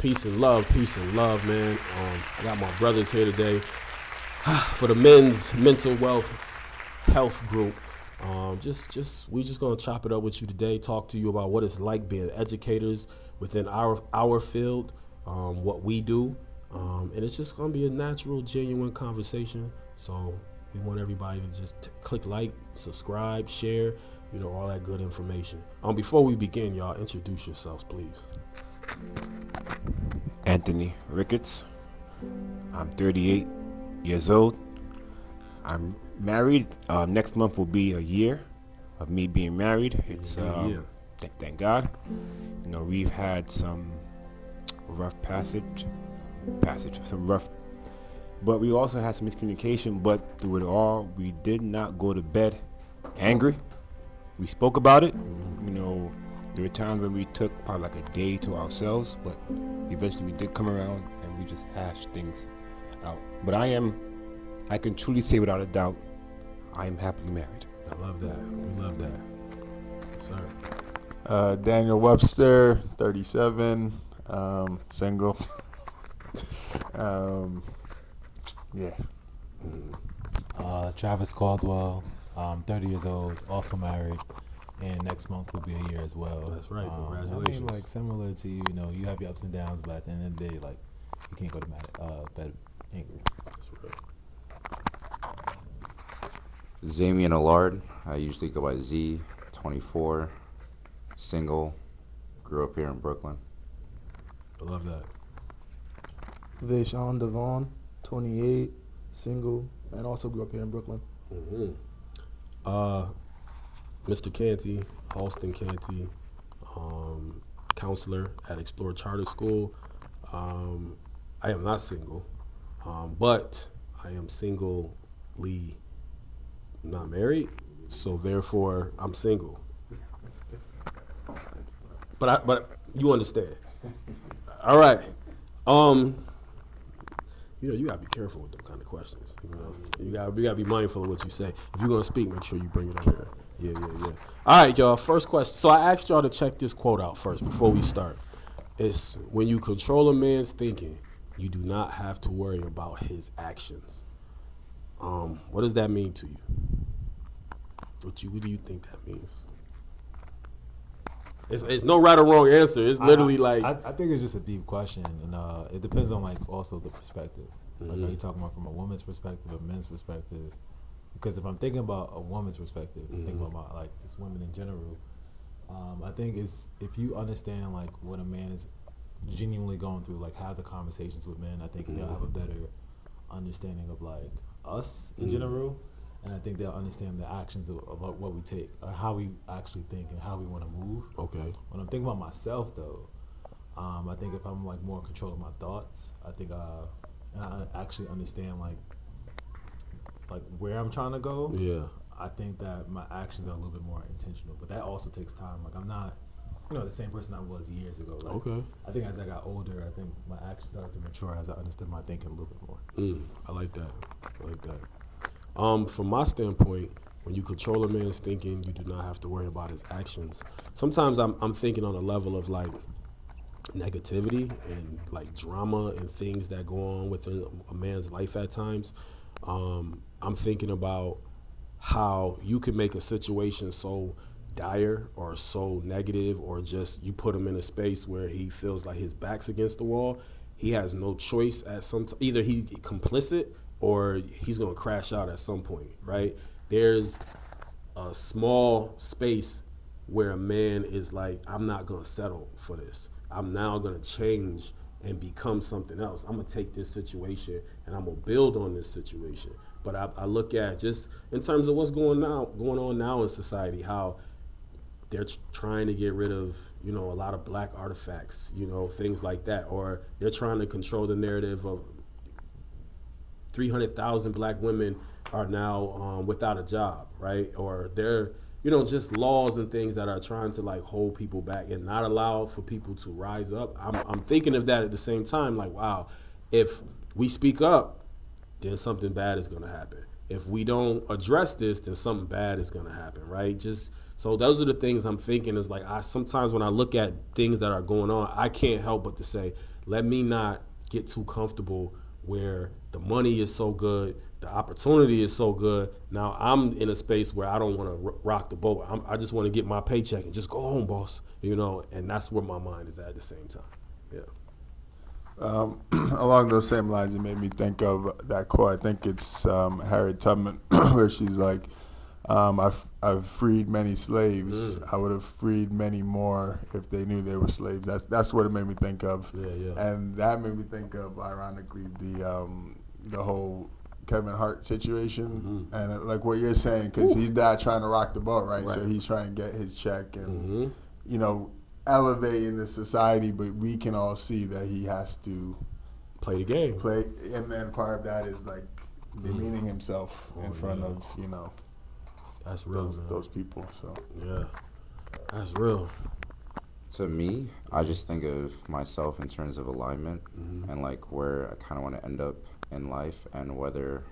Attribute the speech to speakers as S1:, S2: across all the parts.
S1: Peace and love, man. I got my brothers here today for the men's mental wealth health group. We just gonna chop it up with you today. Talk to you about what it's like being educators within our field, what we do, and it's just gonna be a natural, genuine conversation. So we want everybody to just click like, subscribe, share, all that good information. Before we begin, y'all, introduce yourselves, please.
S2: Anthony Ricketts. I'm 38 years old. I'm married. Next month will be a year of me being married. It's thank God. We've had some rough but we also had some miscommunication. But through it all, we did not go to bed angry. We spoke about it. There were times when we took probably like a day to ourselves, but eventually we did come around and we just hashed things out. But I can truly say without a doubt, I am happily married.
S1: I love that. We love that. Yes, sir.
S3: Daniel Webster, 37, single. Yeah.
S4: Travis Caldwell, 30 years old, also married, and next month will be a year as well.
S1: That's right. Congratulations.
S4: Like similar to you, you have your ups and downs, but at the end of the day, like you can't go to bed angry.
S1: That's right.
S5: Zamian Allard, I usually go by Z, 24, single, grew up here in Brooklyn.
S1: I love that.
S6: Vaishon Devon, 28, single, and also grew up here in Brooklyn.
S1: Mm-hmm. Mr. Canty, Halston Canty, counselor at Explore Charter School. I am not single, but I am singly not married, so therefore I'm single. But you understand. All right. You gotta be careful with them kind of questions. You gotta be mindful of what you say. If you're gonna speak, make sure you bring it on there. Yeah. All right, y'all. First question. So I asked y'all to check this quote out first before we start. It's when you control a man's thinking, you do not have to worry about his actions. What does that mean to you? What do you think that means? It's no right or wrong answer. It's literally
S4: I think it's just a deep question, and it depends on also the perspective.
S1: Mm-hmm.
S4: Like, are you talking about from a woman's perspective, a men's perspective? Because if I'm thinking about a woman's perspective, thinking about just women in general, I think it's if you understand what a man is genuinely going through, have the conversations with men. I think they'll have a better understanding of us in general. And I think they'll understand the actions of what we take, or how we actually think and how we want to move.
S1: Okay.
S4: When I'm thinking about myself, though, I think if I'm more in control of my thoughts, I think, and I actually understand where I'm trying to go.
S1: Yeah.
S4: I think that my actions are a little bit more intentional, but that also takes time. I'm not, the same person I was years ago.
S1: Okay.
S4: I think as I got older, I think my actions started to mature as I understood my thinking a little bit more.
S1: I like that. From my standpoint, when you control a man's thinking, you do not have to worry about his actions. Sometimes I'm thinking on a level of negativity and drama and things that go on within a man's life at times. I'm thinking about how you can make a situation so dire or so negative, or just you put him in a space where he feels like his back's against the wall. He has no choice at either he complicit or he's going to crash out at some point, right? There's a small space where a man is I'm not going to settle for this. I'm now going to change and become something else. I'm going to take this situation and I'm going to build on this situation. But I look at just in terms of what's going on now in society, how they're trying to get rid of, a lot of black artifacts, things like that. Or they're trying to control the narrative of 300,000 black women are now without a job, right? Or they're, just laws and things that are trying to hold people back and not allow for people to rise up. I'm thinking of that at the same time, wow, if we speak up, then something bad is gonna happen. If we don't address this, then something bad is gonna happen, right? So those are the things I'm thinking is I sometimes when I look at things that are going on, I can't help but to say, let me not get too comfortable where the money is so good, the opportunity is so good. Now I'm in a space where I don't want to rock the boat. I just want to get my paycheck and just go home, boss. And that's where my mind is at the same time. Yeah.
S3: Along those same lines, it made me think of that quote. I think it's Harriet Tubman, where she's like, I've freed many slaves. I would have freed many more if they knew they were slaves. That's what it made me think of.
S1: Yeah.
S3: And that made me think of, ironically, the whole Kevin Hart situation, and like what you're saying, because he's not trying to rock the boat, right? So he's trying to get his check and elevating the society, but we can all see that he has to
S1: play the game.
S3: And then part of that is like demeaning himself in front of
S1: that's real,
S3: those people. So
S1: yeah, that's real.
S5: To me, I just think of myself in terms of alignment and like where I kind of want to end up in life and whether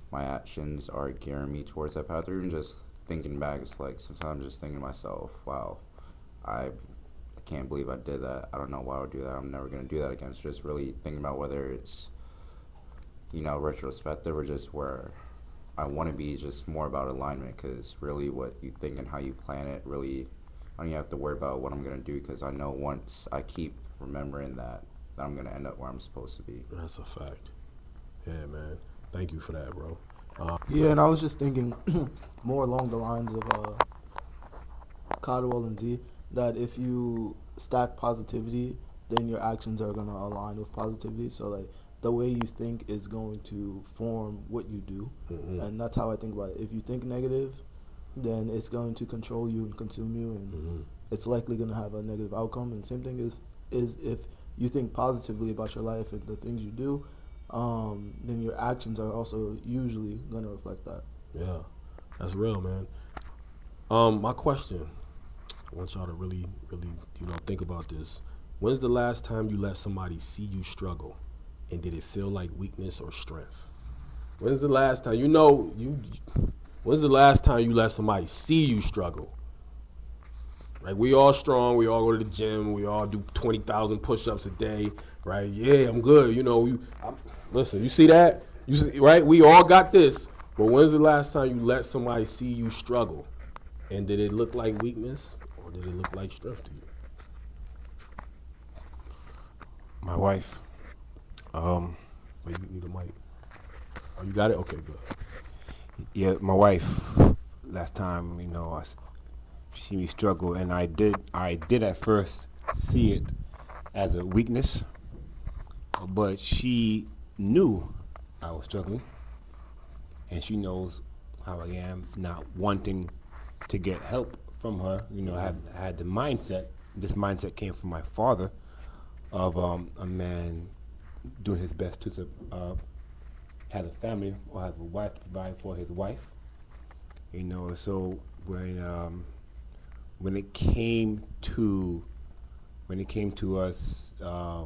S5: my actions are gearing me towards that path, or even just thinking back. It's like sometimes I'm just thinking to myself, wow, I can't believe I did that. I don't know why I would do that. I'm never going to do that again. So just really thinking about whether it's, retrospective or just where I want to be, just more about alignment, because really what you think and how you plan it, really, I don't even have to worry about what I'm going to do, because I know once I keep remembering that I'm going to end up where I'm supposed to be.
S1: That's a fact. Yeah, man. Thank you for that, bro.
S6: Yeah, and I was just thinking more along the lines of Caldwell and Z, that if you stack positivity, then your actions are going to align with positivity. So, like, the way you think is going to form what you do. And that's how I think about it. If you think negative, then it's going to control you and consume you, and it's likely going to have a negative outcome. And same thing is if you think positively about your life and the things you do, then your actions are also usually going to reflect that.
S1: Yeah, that's real, man. My question, I want y'all to really, really, think about this. When's the last time you let somebody see you struggle, and did it feel like weakness or strength? When's the last time When's the last time you let somebody see you struggle? Right, we all strong. We all go to the gym. We all do 20,000 push-ups a day. Right? Yeah, I'm good. Listen, you see that? You see, right? We all got this. But when's the last time you let somebody see you struggle, and did it look like weakness or did it look like strength to you?
S2: My wife.
S1: Wait, you need a mic. Oh, you got it? Okay, good.
S2: Yeah, my wife. Last time, she see me struggle, and I did at first see it as a weakness, but she knew I was struggling, and she knows how I am, not wanting to get help from her. I had the mindset. This mindset came from my father, of a man doing his best to have a family or have a wife to provide for his wife. So when it came to us, a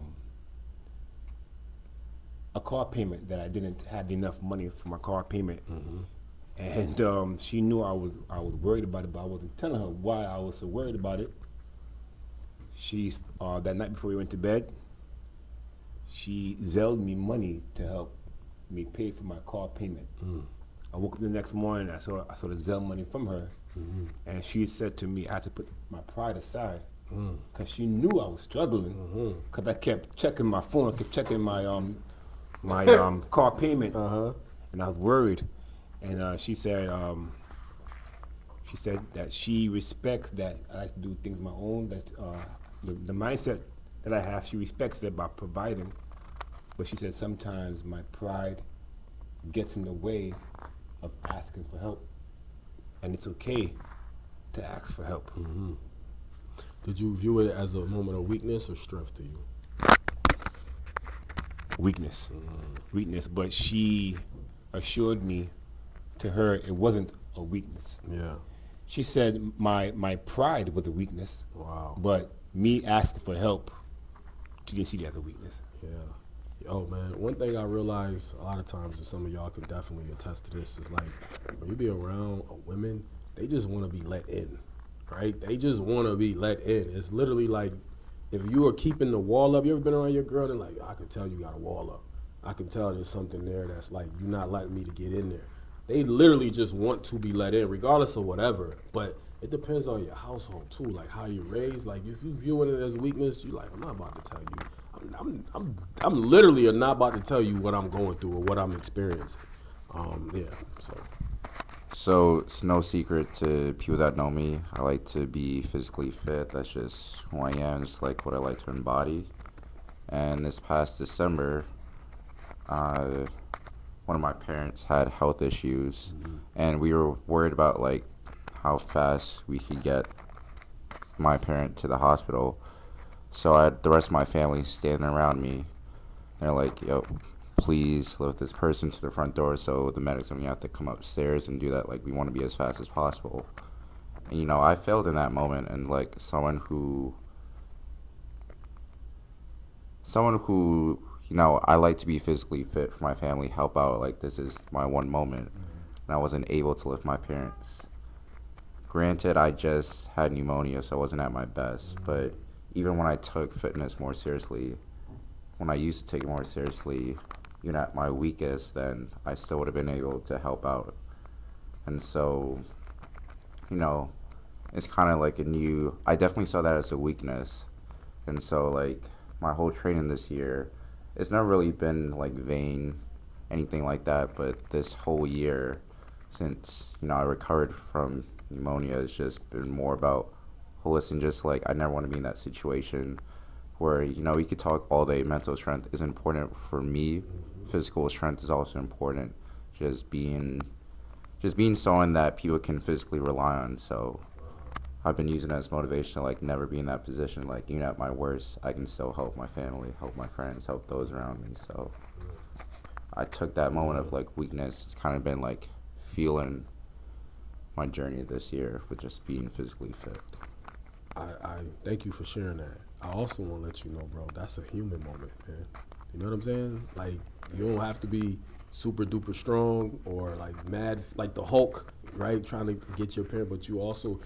S2: car payment, that I didn't have enough money for my car payment, and she knew I was worried about it, but I wasn't telling her why I was so worried about it. She's that night before we went to bed, she Zelled me money to help me pay for my car payment. I woke up the next morning, I saw the Zelle money from her, and she said to me I had to put my pride aside, because she knew I was struggling, because I kept checking my phone, I kept checking my car payment, and I was worried. And she said that she respects that I like to do things my own, that the mindset that I have, she respects it by providing. But she said sometimes my pride gets in the way of asking for help, and it's okay to ask for help.
S1: Did you view it as a moment of weakness or strength to you?
S2: Weakness. But she assured me, to her, it wasn't a weakness.
S1: Yeah.
S2: She said my pride was a weakness.
S1: Wow.
S2: But me asking for help, she didn't see that as a weakness.
S1: Yeah. Yo, man, one thing I realize a lot of times, and some of y'all can definitely attest to this, is like when you be around women, they just want to be let in, right? They just want to be let in. It's literally like if you are keeping the wall up, you ever been around your girl and like, I can tell you got a wall up. I can tell there's something there that's like, you're not letting me to get in there. They literally just want to be let in, regardless of whatever. But it depends on your household too, like how you're raised. Like if you viewing it as a weakness, you're like, I'm not about to tell you. I'm literally not about to tell you what I'm going through or what I'm experiencing. Yeah.
S5: So it's no secret to people that know me. I like to be physically fit. That's just who I am. It's like what I like to embody. And this past December, one of my parents had health issues, and we were worried about like how fast we could get my parent to the hospital. So I had the rest of my family standing around me. They're like, "Yo, please lift this person to the front door." So the medics and we have to come upstairs and do that. Like we want to be as fast as possible. And I failed in that moment, and like someone who I like to be physically fit for my family, help out. Like this is my one moment, and I wasn't able to lift my parents. Granted, I just had pneumonia, so I wasn't at my best. But even when I took fitness more seriously, when I used to take it more seriously, even at my weakest, then I still would have been able to help out. And so, it's kind of like I definitely saw that as a weakness. And so, like, my whole training this year, it's never really been, like, vain, anything like that. But this whole year, since, I recovered from pneumonia, it's just been more about holistic. Just, like, I never want to be in that situation where, we could talk all day. Mental strength is important for me. Physical strength is also important. Just being someone that people can physically rely on. So I've been using it as motivation to like never be in that position. Like even at my worst, I can still help my family, help my friends, help those around me. So I took that moment of like weakness. It's kind of been like feeling my journey this year with just being physically fit.
S1: I thank you for sharing that. I also want to let you know, bro, that's a human moment, man. You know what I'm saying? Like, you don't have to be super duper strong or like mad, like the Hulk, right? Trying to get your parent, but you also,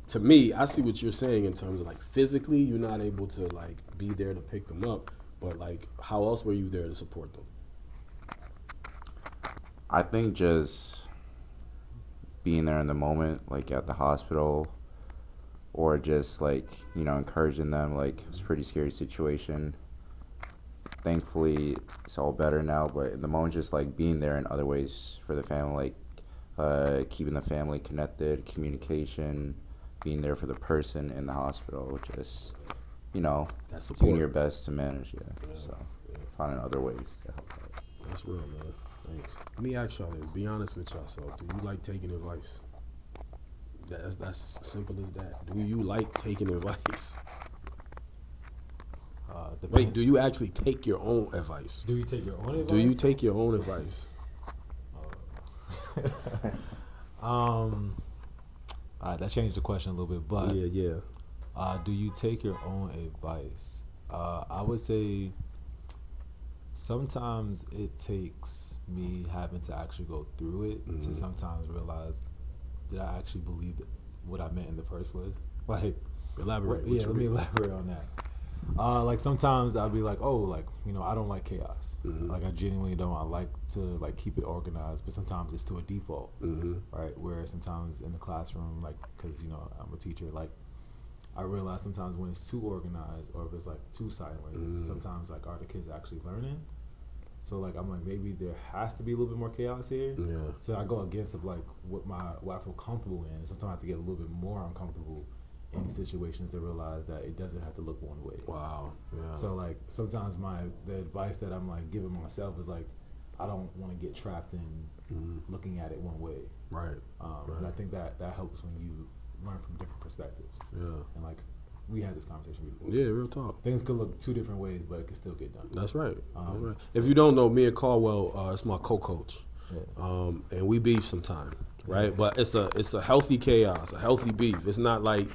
S1: to me, I see what you're saying in terms of like physically, you're not able to like be there to pick them up, but like, how else were you there to support them?
S5: I think just being there in the moment, like at the hospital, or just like encouraging them. Like it's a pretty scary situation. Thankfully it's all better now, but in the moment just like being there in other ways for the family, like keeping the family connected, communication, being there for the person in the hospital, just
S1: That's
S5: doing
S1: support.
S5: your best to manage. So finding other ways to help out.
S1: That's real, man. Thanks. Let me ask y'all this. Be honest with yourself. Do you like taking advice? That's simple as that. Do you like taking advice? Wait, do you actually take your own advice?
S4: Do you take your own advice?
S1: Do you take your own advice?
S4: That changed the question a little bit, but
S1: Yeah.
S4: do you take your own advice? I would say sometimes it takes me having to actually go through it to sometimes realize did I actually believe what I meant in the first place? Like,
S1: Elaborate.
S4: let me elaborate on that. Like sometimes I'll be like, oh, like I don't like chaos. Like I genuinely don't. I like to like keep it organized, but sometimes it's to a default, right? Where sometimes in the classroom, like because I'm a teacher, like I realize sometimes when it's too organized or if it's like too silent, sometimes like are the kids actually learning? So like I'm like maybe there has to be a little bit more chaos here.
S1: Yeah.
S4: So I go against of like what I feel comfortable in. Sometimes I have to get a little bit more uncomfortable in these situations to realize that it doesn't have to look one way.
S1: Wow. Yeah.
S4: So like sometimes the advice that I'm like giving myself is like I don't want to get trapped in looking at it one way.
S1: Right.
S4: And I think that helps when you learn from different perspectives.
S1: Yeah.
S4: And like we had this conversation before.
S1: Yeah, real talk.
S4: Things could look two different ways, but it can still get done.
S1: That's right. That's right.
S4: So
S1: If you don't know, me and Caldwell, it's my co-coach,
S4: Yeah.
S1: and we beef sometimes, right? But it's a healthy chaos, a healthy beef. It's not like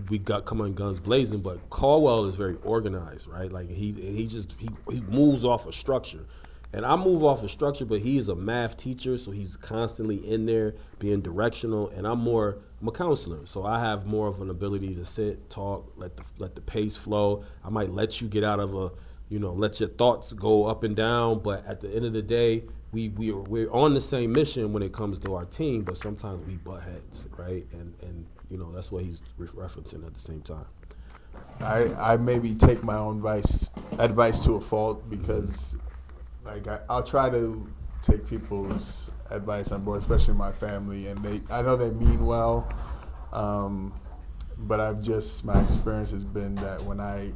S1: we got come on guns blazing, but Caldwell is very organized, right? Like he moves off a structure, And I move off of structure, but he's a math teacher, so he's constantly in there being directional. And I'm a counselor, so I have more of an ability to sit, talk, let the pace flow. I might let you get out of let your thoughts go up and down. But at the end of the day, we're on the same mission when it comes to our team, but sometimes we butt heads, right? And that's what he's referencing at the same time.
S3: I maybe take my own advice to a fault because, like, I'll try to take people's advice on board, especially my family, and I know they mean well, but my experience has been that when I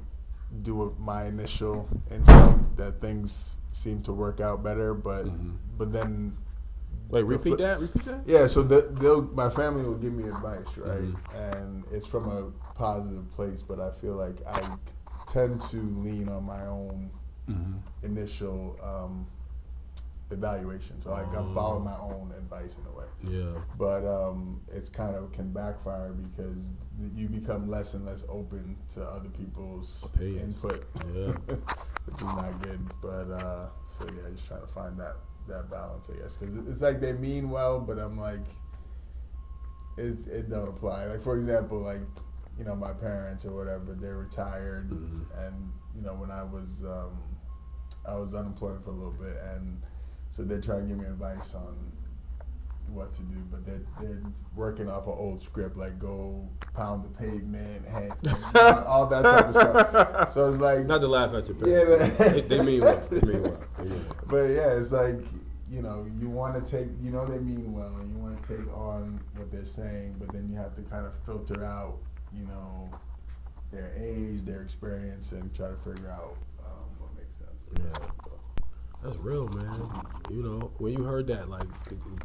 S3: do my initial instinct, that things seem to work out better, but then.
S1: Wait, repeat that?
S3: Yeah, so my family will give me advice, right? And it's from a positive place, but I feel like I tend to lean on my own initial evaluation. So like I'm following my own advice in a way.
S1: Yeah. But
S3: it's kind of can backfire because you become less and less open to other people's input. Yeah. Which is not good. But so yeah, just trying to find that balance, I guess, because it's like they mean well, but I'm like, it don't apply. Like, for example, like, my parents or whatever, they're retired, and when I was unemployed for a little bit, and so they're trying to give me advice on what to do, but they're working off an old script, like go pound the pavement, all that type of stuff. So it's like,
S1: not to laugh at your parents. Yeah, they mean well.
S3: But yeah, it's like, you want to take, they mean well, and you want to take on what they're saying, but then you have to kind of filter out, their age, their experience, and try to figure out what makes sense.
S1: Yeah. That's real, man. When you heard that, like,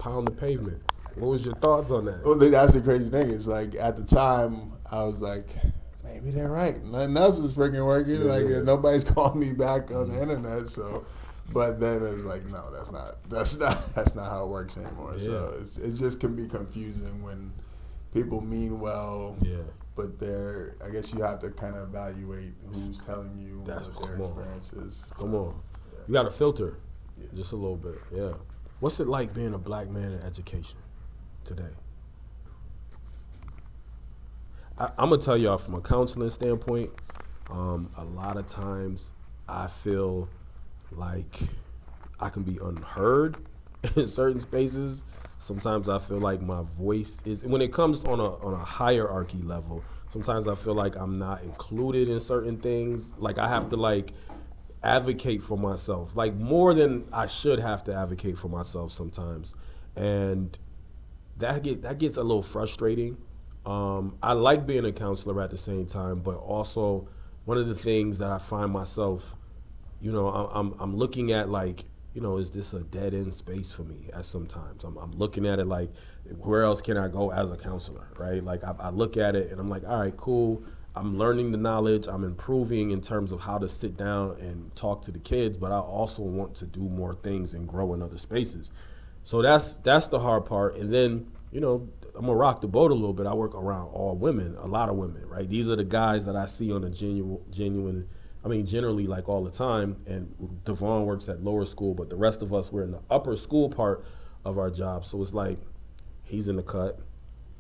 S1: pound the pavement, what was your thoughts on that?
S3: Well, that's the crazy thing. It's like, at the time, I was like, maybe they're right. Nothing else is freaking working. Yeah. Nobody's calling me back on the internet, so. But then it's like, no, that's not how it works anymore. Yeah. So it just can be confusing when people mean well. Yeah. But I guess you have to kind of evaluate who's telling you what their experience is.
S1: Come on. You got to filter just a little bit. Yeah. What's it like being a black man in education today? I'm going to tell y'all from a counseling standpoint, a lot of times I feel like I can be unheard in certain spaces. Sometimes I feel like my voice is, when it comes on a hierarchy level, sometimes I feel like I'm not included in certain things. Like I have to advocate for myself, like more than I should have to advocate for myself sometimes. And that gets a little frustrating. I like being a counselor at the same time, but also one of the things that I find myself, I'm looking at is this a dead end space for me at sometimes? I'm looking at it like, where else can I go as a counselor, right? Like I look at it and I'm like, all right, cool. I'm learning the knowledge. I'm improving in terms of how to sit down and talk to the kids, but I also want to do more things and grow in other spaces. So that's the hard part. And then, I'm gonna rock the boat a little bit. I work around all women, a lot of women, right? These are the guys that I see on a generally like all the time. And Devon works at lower school, but the rest of us, we're in the upper school part of our job. So it's like, he's in the cut,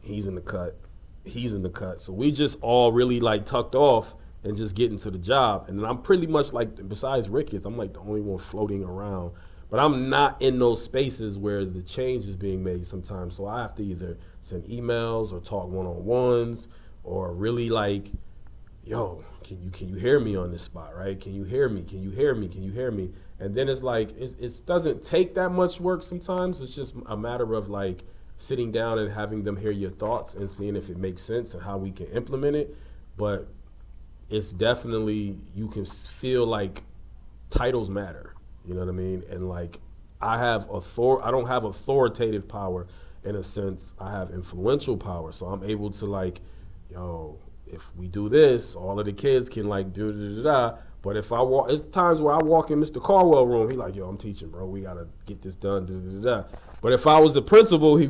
S1: he's in the cut, he's in the cut. So we just all really tucked off and just getting to the job. And then I'm pretty much besides Ricketts, I'm the only one floating around. But I'm not in those spaces where the change is being made sometimes. So I have to either send emails or talk one-on-ones or really yo, can you hear me on this spot, right? Can you hear me? Can you hear me? Can you hear me? And then it's it doesn't take that much work sometimes. It's just a matter of sitting down and having them hear your thoughts and seeing if it makes sense and how we can implement it. But it's definitely, you can feel titles matter. You know what I mean? And I don't have authoritative power in a sense. I have influential power. So I'm able to if we do this, all of the kids can do da-da-da-da. But if I walk, it's times where I walk in Mr. Caldwell's room, he yo, I'm teaching, bro. We got to get this done, da-da-da-da. But if I was the principal, he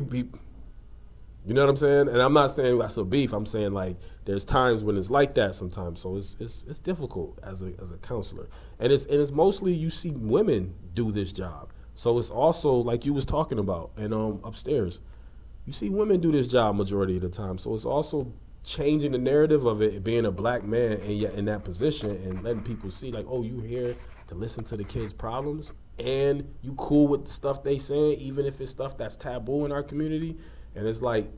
S1: You know what I'm saying? And I'm not saying that's a beef. I'm saying like there's times when it's like that sometimes. So it's difficult as a counselor, and it's mostly you see women do this job. So it's also like you was talking about, and upstairs, you see women do this job majority of the time. So it's also changing the narrative of it being a black man and yet in that position and letting people see like, oh, you here to listen to the kids' problems and you cool with the stuff they saying, even if it's stuff that's taboo in our community. And it's like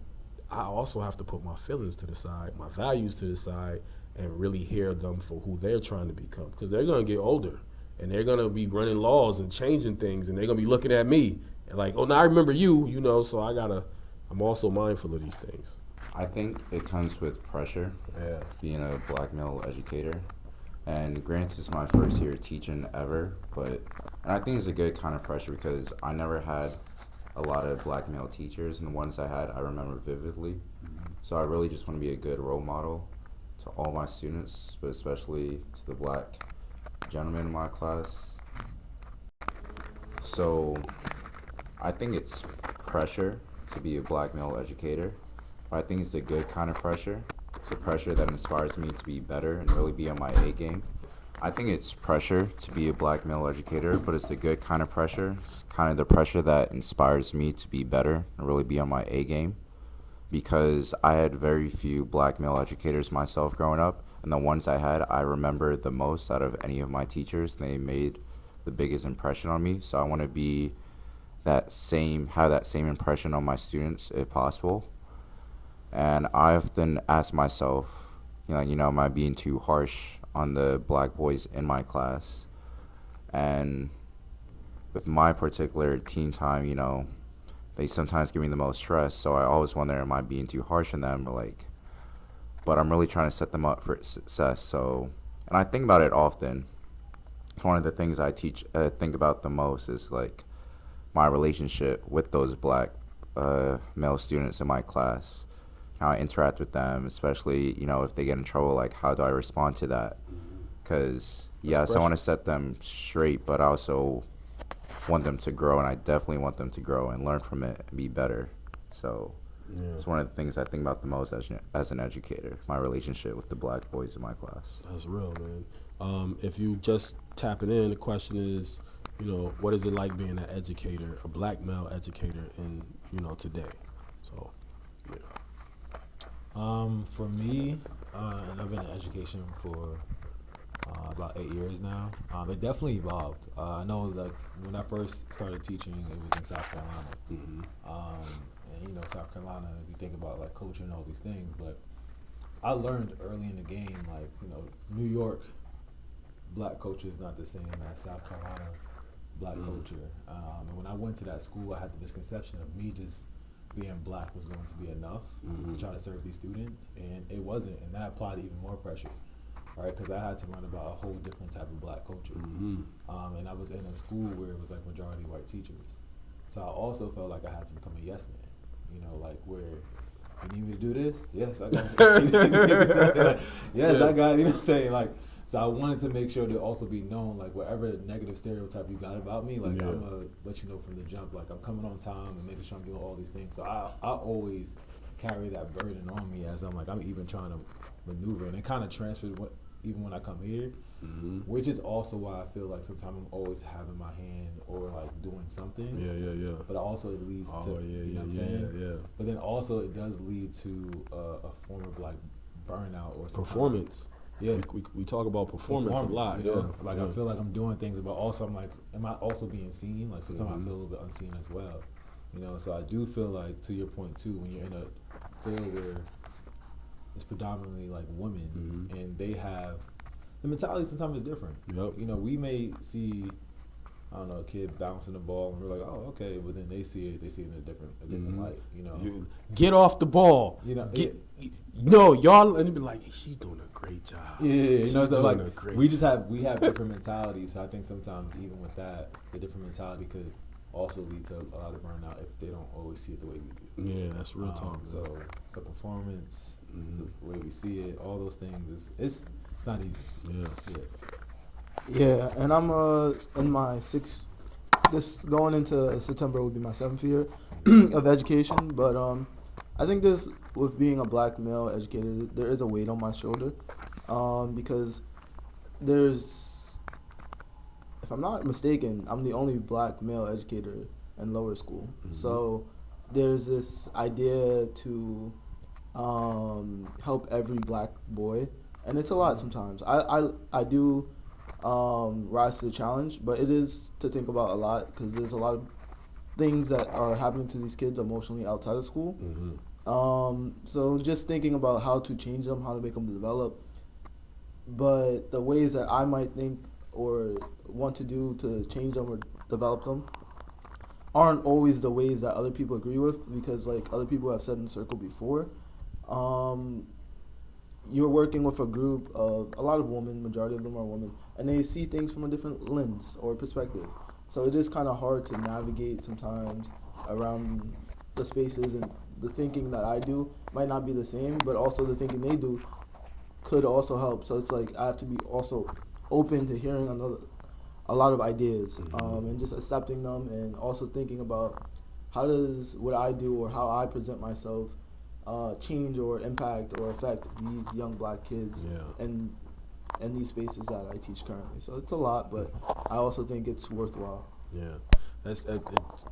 S1: I also have to put my feelings to the side, my values to the side, and really hear them for who they're trying to become. Because they're gonna get older and they're gonna be running laws and changing things, and they're gonna be looking at me and like, oh, now I remember you, you know. So I'm also mindful of these things.
S5: I think it comes with pressure,
S1: Yeah.
S5: being a black male educator. And granted, it's my first year teaching ever, and I think it's a good kind of pressure because I never had a lot of black male teachers, and the ones I had, I remember vividly. So I really just want to be a good role model to all my students, but especially to the black gentlemen in my class. So I think it's pressure to be a black male educator, but I think it's a good kind of pressure. It's a pressure that inspires me to be better and really be on my A game. I think it's pressure to be a black male educator, but it's a good kind of pressure. It's kind of the pressure that inspires me to be better and really be on my A game. Because I had very few black male educators myself growing up, and the ones I had, I remember the most out of any of my teachers. They made the biggest impression on me, so I want to be have that same impression on my students if possible. And I often ask myself, am I being too harsh on the black boys in my class? And with my particular teen time, they sometimes give me the most stress. So I always wonder, am I being too harsh on them? But I'm really trying to set them up for success. So, and I think about it often. One of the things I think about the most is like my relationship with those black male students in my class. How I interact with them, especially, if they get in trouble, like how do I respond to that? Because, yes, I want to set them straight, but I also want them to grow, and I definitely want them to grow and learn from it and be better. So it's one of the things I think about the most as an educator, my relationship with the black boys in my class.
S1: That's real, man. If you just tapping in, the question is, what is it like being an educator, a black male educator in, today? So, yeah.
S4: For me, and I've been in education for about 8 years now. It definitely evolved. I know, like when I first started teaching, it was in South Carolina. And South Carolina, if you think about like culture and all these things, but I learned early in the game, like New York black culture is not the same as South Carolina black culture. And when I went to that school, I had the misconception of me just being black was going to be enough to try to serve these students, and it wasn't, and that applied even more pressure, right? Because I had to learn about a whole different type of black culture, and I was in a school where it was like majority white teachers, so I also felt like I had to become a yes man, like where you need me to do this, yes I got it. Yes I got it, what I'm saying, like. So I wanted to make sure to also be known, like whatever negative stereotype you got about me, like I'm gonna let you know from the jump, like I'm coming on time and making sure I'm doing all these things. So I always carry that burden on me as I'm even trying to maneuver, and it kind of transferred even when I come here, which is also why I feel like sometimes I'm always having my hand or like doing something.
S1: Yeah.
S4: But also it leads to, you know what I'm saying?
S1: Yeah.
S4: But then also it does lead to a form of like burnout or
S1: performance.
S4: Yeah,
S1: we talk about performance a lot. Yeah,
S4: like I feel like I'm doing things, but also I'm like, am I also being seen? Like sometimes I feel a little bit unseen as well. So I do feel like, to your point too, when you're in a field where it's predominantly like women, and they have the mentality sometimes is different.
S1: Yep.
S4: We may see, I don't know, a kid bouncing the ball, and we're like, oh, okay, but then they see it in a different light.
S1: Get off the ball. No, y'all, and be like, she's doing a great job.
S4: Yeah, so like we have different mentalities. So I think sometimes even with that, the different mentality could also lead to a lot of burnout if they don't always see it the way we do.
S1: Yeah, that's real talk.
S4: So the performance, the way we see it, all those things, it's not easy.
S6: Yeah, and I'm in my going into September would be my 7th year of education, but I think this with being a black male educator, there is a weight on my shoulder, because there's, if I'm not mistaken, I'm the only black male educator in lower school. So there's this idea to help every black boy, and it's a lot sometimes. I do rise to the challenge, but it is to think about a lot because there's a lot of things that are happening to these kids emotionally outside of school. So just thinking about how to change them, how to make them develop, but the ways that I might think or want to do to change them or develop them aren't always the ways that other people agree with because, like other people have said in circle before, um, you're working with a group of a lot of women, majority of them are women, and they see things from a different lens or perspective. So it is kind of hard to navigate sometimes around the spaces, and the thinking that I do might not be the same, but also the thinking they do could also help. So it's like I have to be also open to hearing a lot of ideas, and just accepting them, and also thinking about how does what I do or how I present myself change or impact or affect these young black kids
S1: Yeah.
S6: and these spaces that I teach currently. So it's a lot, but I also think it's worthwhile.
S1: Yeah, it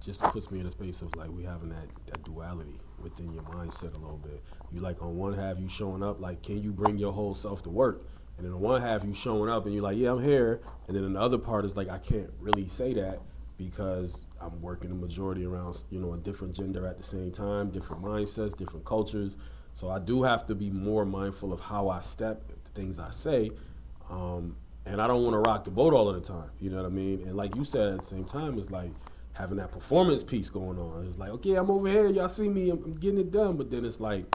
S1: just puts me in a space of like we having that duality within your mindset a little bit. You like on one half you showing up like, can you bring your whole self to work? And then on one half you showing up and you're like, yeah, I'm here. And then the other part is like, I can't really say that because I'm working the majority around a different gender at the same time, different mindsets, different cultures. So I do have to be more mindful of how I step, the things I say. And I don't want to rock the boat all of the time. You know what I mean? And like you said, at the same time, it's like having that performance piece going on. It's like, okay, I'm over here. Y'all see me. I'm getting it done. But then it's like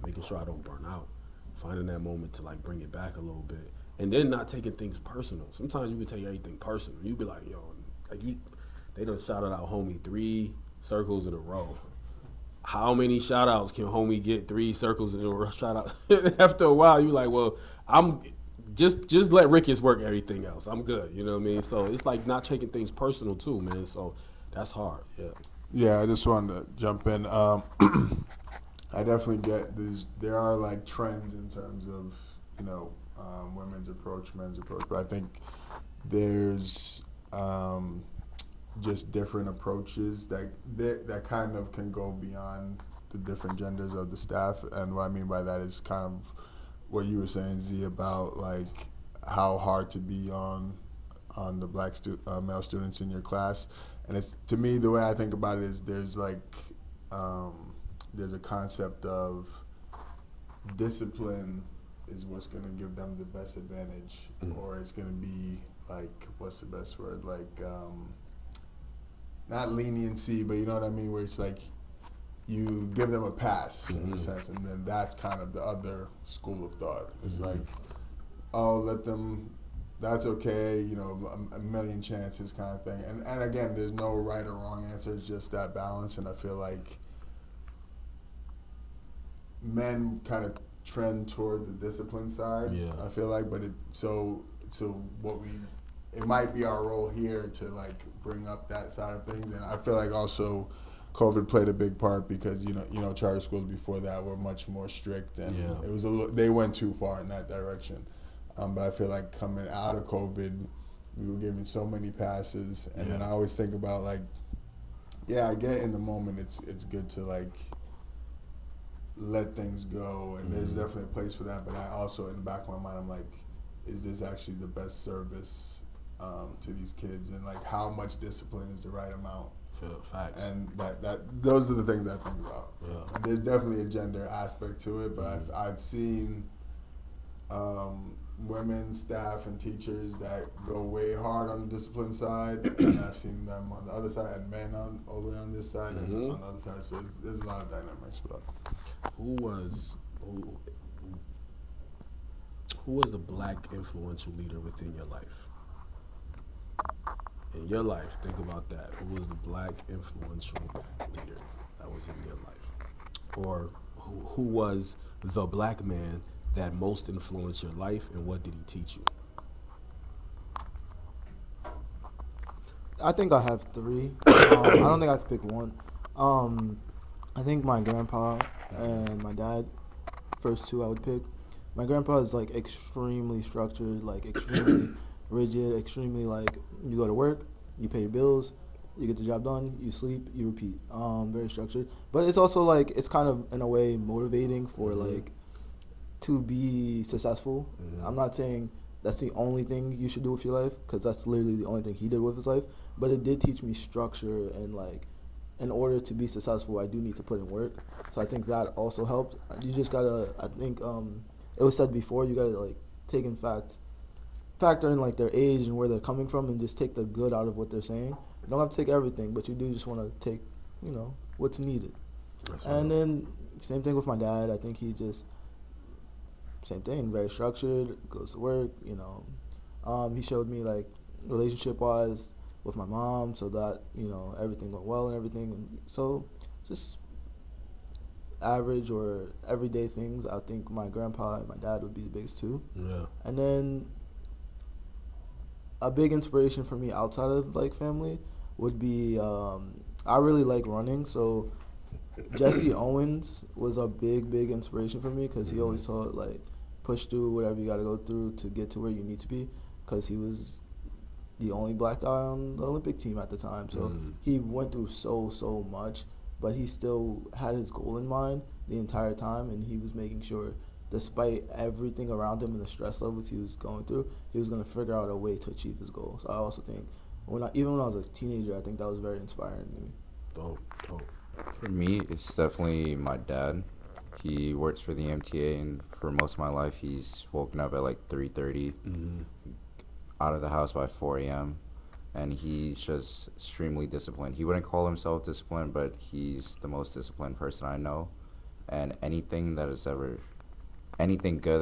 S1: making sure I don't burn out. Finding that moment to like bring it back a little bit. And then not taking things personal. Sometimes you can take everything personal. You be like, yo, they done shouted out homie 3 circles in a row. How many shout outs can homie get 3 circles in a row? Shout out. After a while, you like, well, I'm just let Ricketts work everything else. I'm good. You know what I mean? So it's like not taking things personal too, man. So that's hard. Yeah.
S3: Yeah, I just wanted to jump in. I definitely get there are like trends in terms of women's approach, men's approach, but I think there's just different approaches that kind of can go beyond the different genders of the staff. And what I mean by that is kind of what you were saying, Z, about like how hard to be on the black male students in your class. And it's, to me, the way I think about it is there's a concept of discipline is what's going to give them the best advantage, or it's going to be like, what's the best word, like not leniency, but you know what I mean, where it's like you give them a pass in a sense, and then that's kind of the other school of thought. It's like, oh, let them, that's okay, a million chances kind of thing. And again, there's no right or wrong answer, it's just that balance. And I feel like men kind of trend toward the discipline side, I feel like, but it might be our role here to like bring up that side of things. And I feel like also COVID played a big part because charter schools before that were much more strict, and it was they went too far in that direction. But I feel like coming out of COVID, we were given so many passes, and then I always think about like, I get in the moment it's good to like let things go, and there's definitely a place for that. But I also, in the back of my mind, I'm like, is this actually the best service to these kids, and like how much discipline is the right amount?
S1: Facts.
S3: And that those are the things I think about. And there's definitely a gender aspect to it, but I've seen women staff and teachers that go way hard on the discipline side, and I've seen them on the other side, and men all the way on this side and on the other side. So there's a lot of dynamics. But
S1: who was the black influential leader within your life? In your life, think about that. Who was the black influential leader that was in your life? Or who was the black man that most influenced your life, and what did he teach you?
S6: I think I have 3. I don't think I could pick one. I think my grandpa and my dad. First two I would pick. My grandpa is like extremely structured, like extremely rigid, extremely like you go to work, you pay your bills, you get the job done, you sleep, you repeat. Very structured, but it's also like it's kind of in a way motivating for like to be successful. I'm not saying that's the only thing you should do with your life because that's literally the only thing he did with his life. But it did teach me structure and like, in order to be successful, I do need to put in work. So I think that also helped. You just gotta. I think it was said before. You gotta like take in factor in like their age and where they're coming from, and just take the good out of what they're saying. You don't have to take everything, but you do just want to take, what's needed.
S1: That's
S6: And
S1: real.
S6: then same thing with my dad. I think he just same thing, very structured, goes to work, he showed me like relationship wise with my mom so that, everything went well and everything, and so just average or everyday things. I think my grandpa and my dad would be the biggest two.
S1: Yeah.
S6: And then a big inspiration for me outside of like family would be I really like running, so Jesse Owens was a big inspiration for me because he always taught like push through whatever you got to go through to get to where you need to be, because he was the only black guy on the Olympic team at the time. So he went through so much, but he still had his goal in mind the entire time, and he was making sure, despite everything around him and the stress levels he was going through, he was going to figure out a way to achieve his goal. So I also think even when I was a teenager, I think that was very inspiring to me.
S1: Dope.
S5: For me, it's definitely my dad. He works for the MTA, and for most of my life, he's woken up at like 3:30, out of the house by 4 a.m., and he's just extremely disciplined. He wouldn't call himself disciplined, but he's the most disciplined person I know. And anything good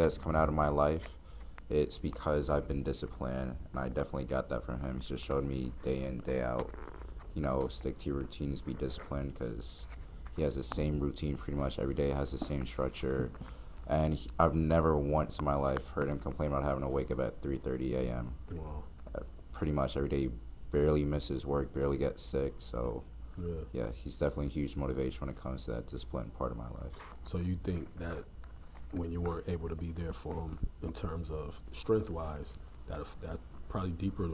S5: that's coming out of my life, it's because I've been disciplined, and I definitely got that from him. He's just showed me day in, day out, stick to your routines, be disciplined, because he has the same routine pretty much every day, has the same structure, and I've never once in my life heard him complain about having to wake up at 3:30 a.m.
S1: Wow.
S5: Pretty much every day, he barely misses work, barely gets sick, so yeah, he's definitely a huge motivation when it comes to that discipline part of my life.
S1: So you think that when you weren't able to be there for him in terms of strength-wise, that probably deeper.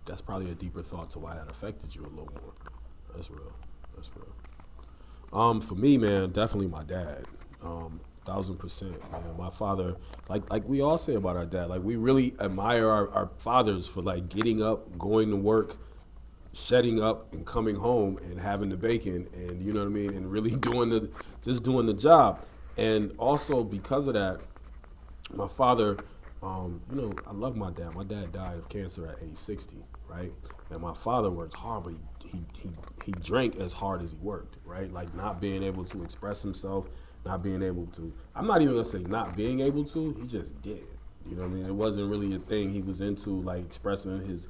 S1: That's probably a deeper thought to why that affected you a little more. That's real. For me, man, definitely my dad. 1,000%, man. My father, like we all say about our dad, like we really admire our fathers for like getting up, going to work, shutting up, and coming home and having the bacon, and you know what I mean, and really doing the job. And also because of that, my father, I love my dad. My dad died of cancer at age 60, right? And my father works hard, but he drank as hard as he worked, right? Like not being able to express himself, not being able to. I'm not even gonna say not being able to. He just did. You know what I mean? It wasn't really a thing he was into, like expressing his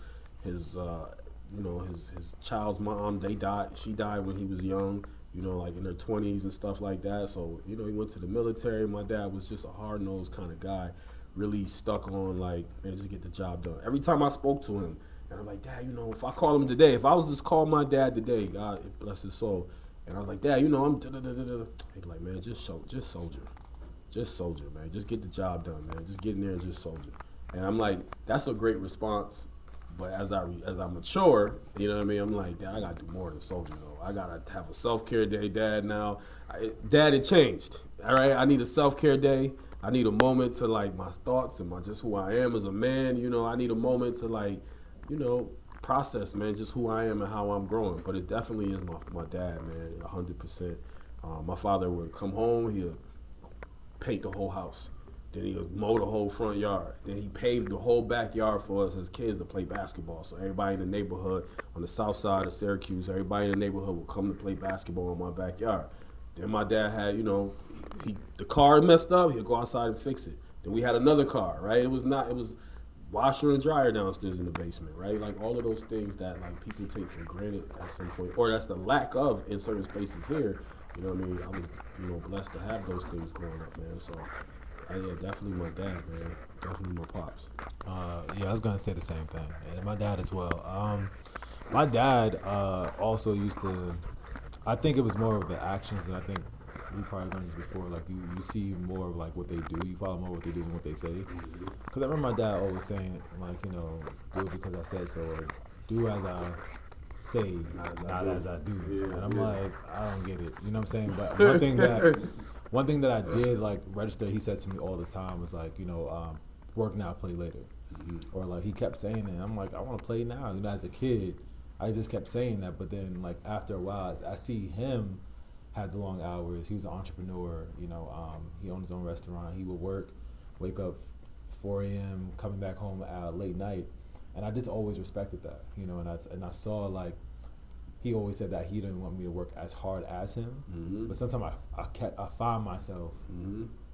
S1: child's mom. They died. She died when he was young. Like in her 20s and stuff like that. So he went to the military. My dad was just a hard-nosed kind of guy, really stuck on like, man, just get the job done. Every time I spoke to him, and I'm like, Dad, if I call him today, if I was just call my dad today, God bless his soul, and I was like, Dad, I'm da-da-da-da-da. He'd be like, man, just soldier, man, just get the job done, man, just get in there and just soldier. And I'm like, that's a great response. But as I mature, you know what I mean, I'm like, Dad, I gotta do more than soldier though. I gotta have a self-care day, Dad. Now, Dad, it changed. All right, I need a self-care day. I need a moment to like my thoughts and just who I am as a man. I need a moment to like, process, man, just who I am and how I'm growing. But it definitely is my dad, man, 100%. My father would come home, he'd paint the whole house. Then he would mow the whole front yard. Then he paved the whole backyard for us as kids to play basketball. So everybody in the neighborhood on the south side of Syracuse, everybody in the neighborhood would come to play basketball in my backyard. Then my dad had, the car messed up, he'd go outside and fix it. Then we had another car, right? It was washer and dryer downstairs in the basement, right? Like all of those things that like people take for granted at some point, or that's the lack of in certain spaces here. You know what I mean? I was, blessed to have those things growing up, man. So, yeah, definitely my dad, man. Definitely my pops.
S4: Yeah, I was gonna say the same thing. And my dad as well. My dad also used to. I think it was more of the actions, and I think you probably learned this before. Like you see more of like what they do. You follow more what they do than what they say. Because I remember my dad always saying like, you know, do it because I said so, or do as I say, not as I do.
S1: Yeah,
S4: and I'm
S1: yeah.
S4: like, I don't get it. You know what I'm saying? But one thing that I did like register, he said to me all the time was like, you know, work now, play later. Or like he kept saying it. I'm like, I want to play now. You know, as a kid, I just kept saying that. But then like after a while, I see him had the long hours. He was an entrepreneur. You know, he owned his own restaurant. He would work, wake up 4 a.m., coming back home late night, and I just always respected that. You know, and I saw like he always said that he didn't want me to work as hard as him. But sometimes I find myself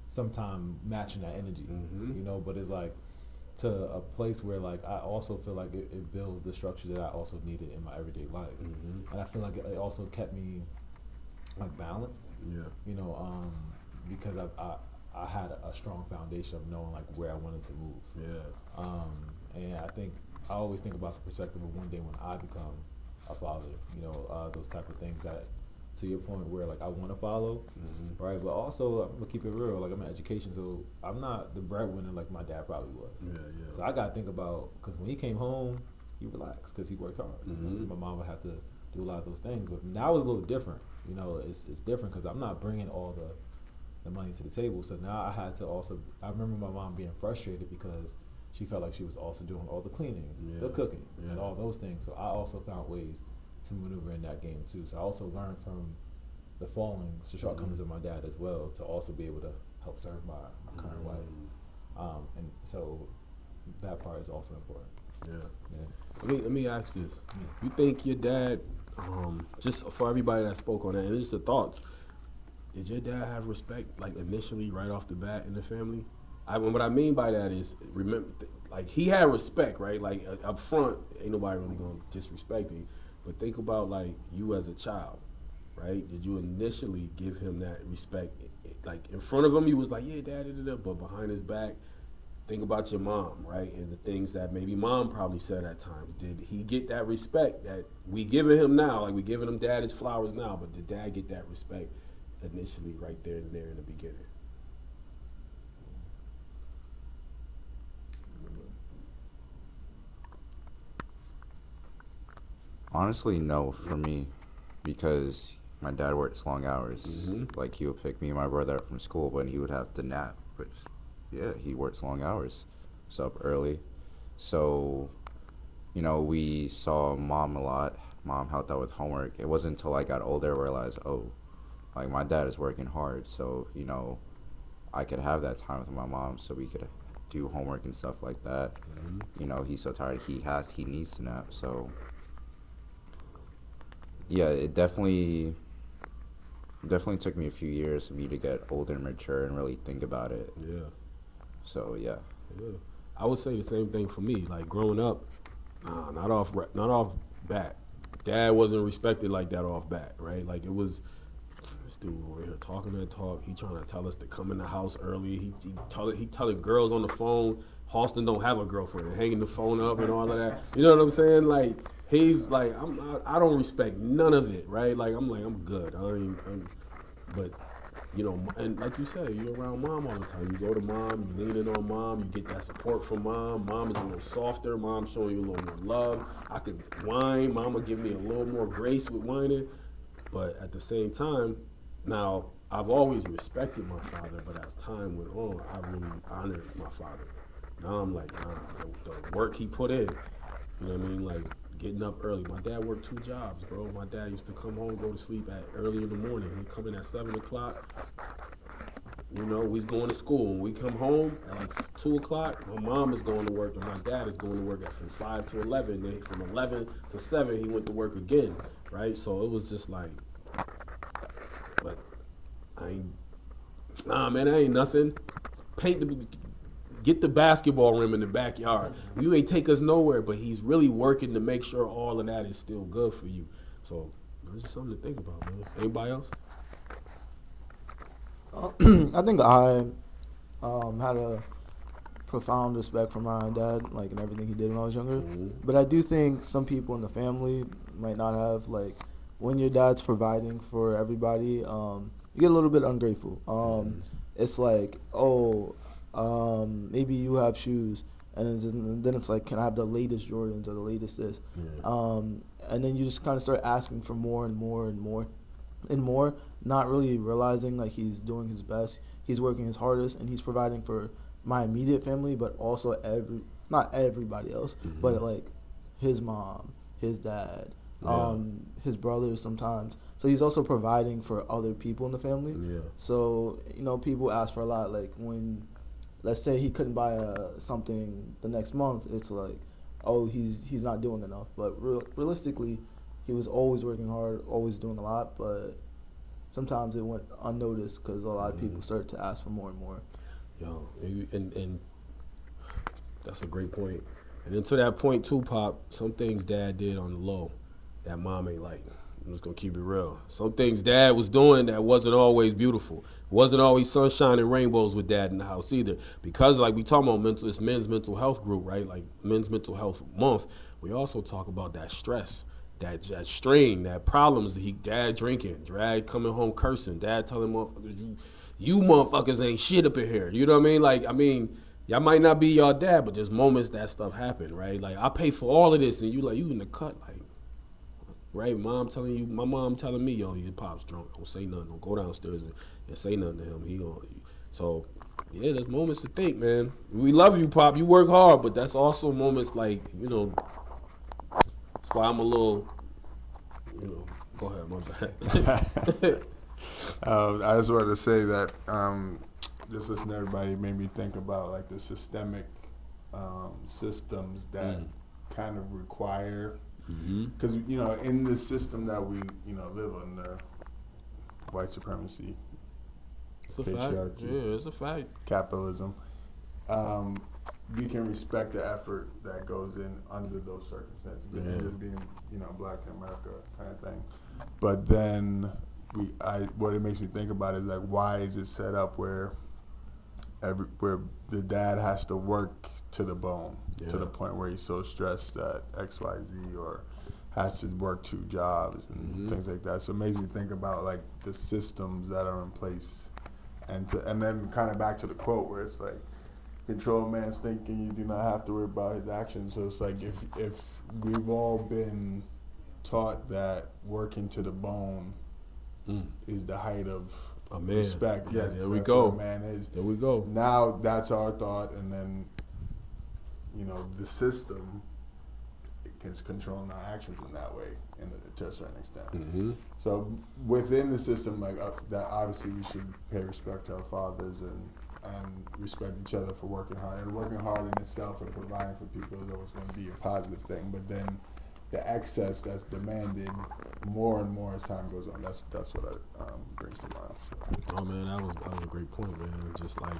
S4: sometime matching that energy. You know, but it's like to a place where like I also feel like it builds the structure that I also needed in my everyday life, and I feel like it also kept me like balanced.
S1: Yeah.
S4: You know, because I had a strong foundation of knowing like where I wanted to move.
S1: Yeah.
S4: And I think I always think about the perspective of one day when I become a father. You know, those type of things that, to your point, where like I want to follow, right? But also I'm gonna keep it real. Like I'm in education, so I'm not the breadwinner like my dad probably was.
S1: Yeah, yeah.
S4: So I gotta think about, because when he came home, he relaxed because he worked hard. You know? So my mom would have to do a lot of those things. But now it's a little different. You know, it's different because I'm not bringing all the money to the table. So now I had to also. I remember my mom being frustrated because she felt like she was also doing all the cleaning, the cooking, and all those things. So I also found ways to maneuver in that game too. So I also learned from the fallings, the shortcomings of my dad as well, to also be able to help serve my current wife. And so that part is also important.
S1: Yeah. Let me ask this. You think your dad, just for everybody that spoke on that, and just the thoughts, did your dad have respect like initially right off the bat in the family? What I mean by that is, remember, like he had respect, right? Like up front, ain't nobody really gonna disrespect him. But think about like you as a child, right? Did you initially give him that respect? Like in front of him, you was like, yeah, dad, but behind his back, think about your mom, right? And the things that maybe mom probably said at times. Did he get that respect that we giving him now? Like we giving him dad his flowers now, but did dad get that respect initially right there and there in the beginning?
S5: Honestly, no, for me, because my dad works long hours. Like he would pick me and my brother up from school, but he would have to nap. Which, yeah, he works long hours. So up early. So, you know, we saw mom a lot. Mom helped out with homework. It wasn't until I got older I realized, oh, like my dad is working hard. So, you know, I could have that time with my mom so we could do homework and stuff like that. You know, he's so tired. He needs to nap. So, yeah, it definitely took me a few years for me to get older and mature and really think about it.
S1: Yeah.
S5: So, yeah.
S1: Yeah. I would say the same thing for me. Like growing up, not off bat. Dad wasn't respected like that off bat, right? Like it was, this dude over here talking that talk. He trying to tell us to come in the house early. He telling girls on the phone, Halston don't have a girlfriend, hanging the phone up and all of that. You know what I'm saying? Like he's like, I don't respect none of it, right? Like I'm good. But you know, and like you said, you're around mom all the time. You go to mom, you lean in on mom, you get that support from mom. Mom is a little softer. Mom showing you a little more love. I could whine. Mom will give me a little more grace with whining. But at the same time, now I've always respected my father, but as time went on, I really honored my father. Now I'm like, the work he put in, you know what I mean? Like getting up early. My dad worked 2 jobs, bro. My dad used to come home, go to sleep at early in the morning. He'd come in at 7 o'clock. You know, we going to school. When we come home at like 2 o'clock, my mom is going to work and my dad is going to work at from 5 to 11. Then from 11 to 7, he went to work again, right? So it was just like, but that ain't nothing. Get the basketball rim in the backyard. You ain't take us nowhere, but he's really working to make sure all of that is still good for you. So it's just something to think about, man. Anybody else?
S6: I think I had a profound respect for my dad, like in everything he did when I was younger. But I do think some people in the family might not have, like, when your dad's providing for everybody, you you get a little bit ungrateful. It's like, oh, maybe you have shoes, and then it's like, can I have the latest Jordans or the latest this? And then you just kind of start asking for more and more and more and more, not really realizing like he's doing his best, he's working his hardest, and he's providing for my immediate family, but also not everybody else, but like his mom, his dad, his brothers sometimes. So he's also providing for other people in the family. So people ask for a lot. Like when, let's say he couldn't buy something the next month, it's like, oh, he's not doing enough. But realistically, he was always working hard, always doing a lot. But sometimes it went unnoticed because a lot of people started to ask for more and more.
S1: Yo, and that's a great point. And then to that point too, Pop, some things Dad did on the low that Mom ain't like. I'm just gonna keep it real. Some things Dad was doing that wasn't always beautiful. It wasn't always sunshine and rainbows with Dad in the house either. Because like we talk about it's men's mental health group, right? Like men's mental health month. We also talk about that stress, that strain, that problems. Dad drinking, Dad coming home cursing, Dad telling motherfuckers, you motherfuckers ain't shit up in here. You know what I mean? Y'all might not be y'all dad, but there's moments that stuff happen, right? Like I pay for all of this, and you in the cut, like, right? My mom telling me, yo, your pop's drunk. Don't say nothing. Don't go downstairs and say nothing to him. He gonna. So, yeah, there's moments to think, man. We love you, Pop. You work hard, but that's also moments like, that's why I'm a little, go ahead, my bad.
S3: I just wanted to say that just listening to everybody made me think about like the systemic systems that kind of require, because in the system that we live under, white supremacy,
S1: It's a
S3: patriarchy,
S1: fact. Yeah, it's a fact.
S3: capitalism, we can respect the effort that goes in under those circumstances, and just being black in America kind of thing. But then what it makes me think about is like, why is it set up where the dad has to work to the bone, to the point where he's so stressed that XYZ, or has to work 2 jobs and things like that. So it makes me think about like the systems that are in place, and then kind of back to the quote where it's like, control a man's thinking, you do not have to worry about his actions. So it's like if we've all been taught that working to the bone is the height of
S1: a man.
S3: Respect. Yes,
S1: there we
S3: that's
S1: go.
S3: what a man is.
S1: There we go.
S3: Now that's our thought, and then the system is controlling our actions in that way, to a certain extent. So within the system, like that, obviously we should pay respect to our fathers and respect each other for working hard. And working hard in itself and providing for people is always going to be a positive thing. But then the excess that's demanded more and more as time goes on, that's what it brings to mind. So.
S1: Oh man, that was a great point, man. Just like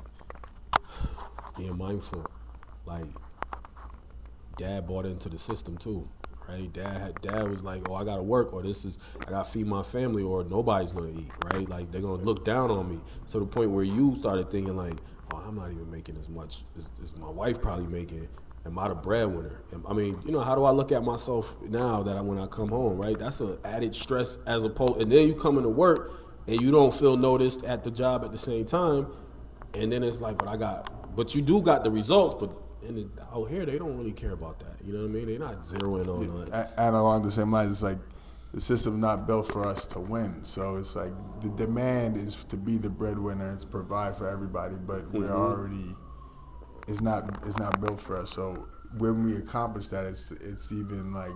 S1: being mindful, like Dad bought into the system too, right? Dad was like, oh, I gotta work, or I gotta feed my family, or nobody's gonna eat, right? Like they're gonna look down on me, to the point where you started thinking like, oh, I'm not even making as much as my wife probably making. Am I the breadwinner? I mean, how do I look at myself now that when I come home, right? That's an added stress as opposed, and then you come into work and you don't feel noticed at the job at the same time, and then it's like, but you do got the results, but out here they don't really care about that. You know what I mean? They're not zeroing on that.
S3: And along the same lines, it's like the system's not built for us to win. So it's like the demand is to be the breadwinner and to provide for everybody, but we're already. It's not built for us. So when we accomplish that, it's even like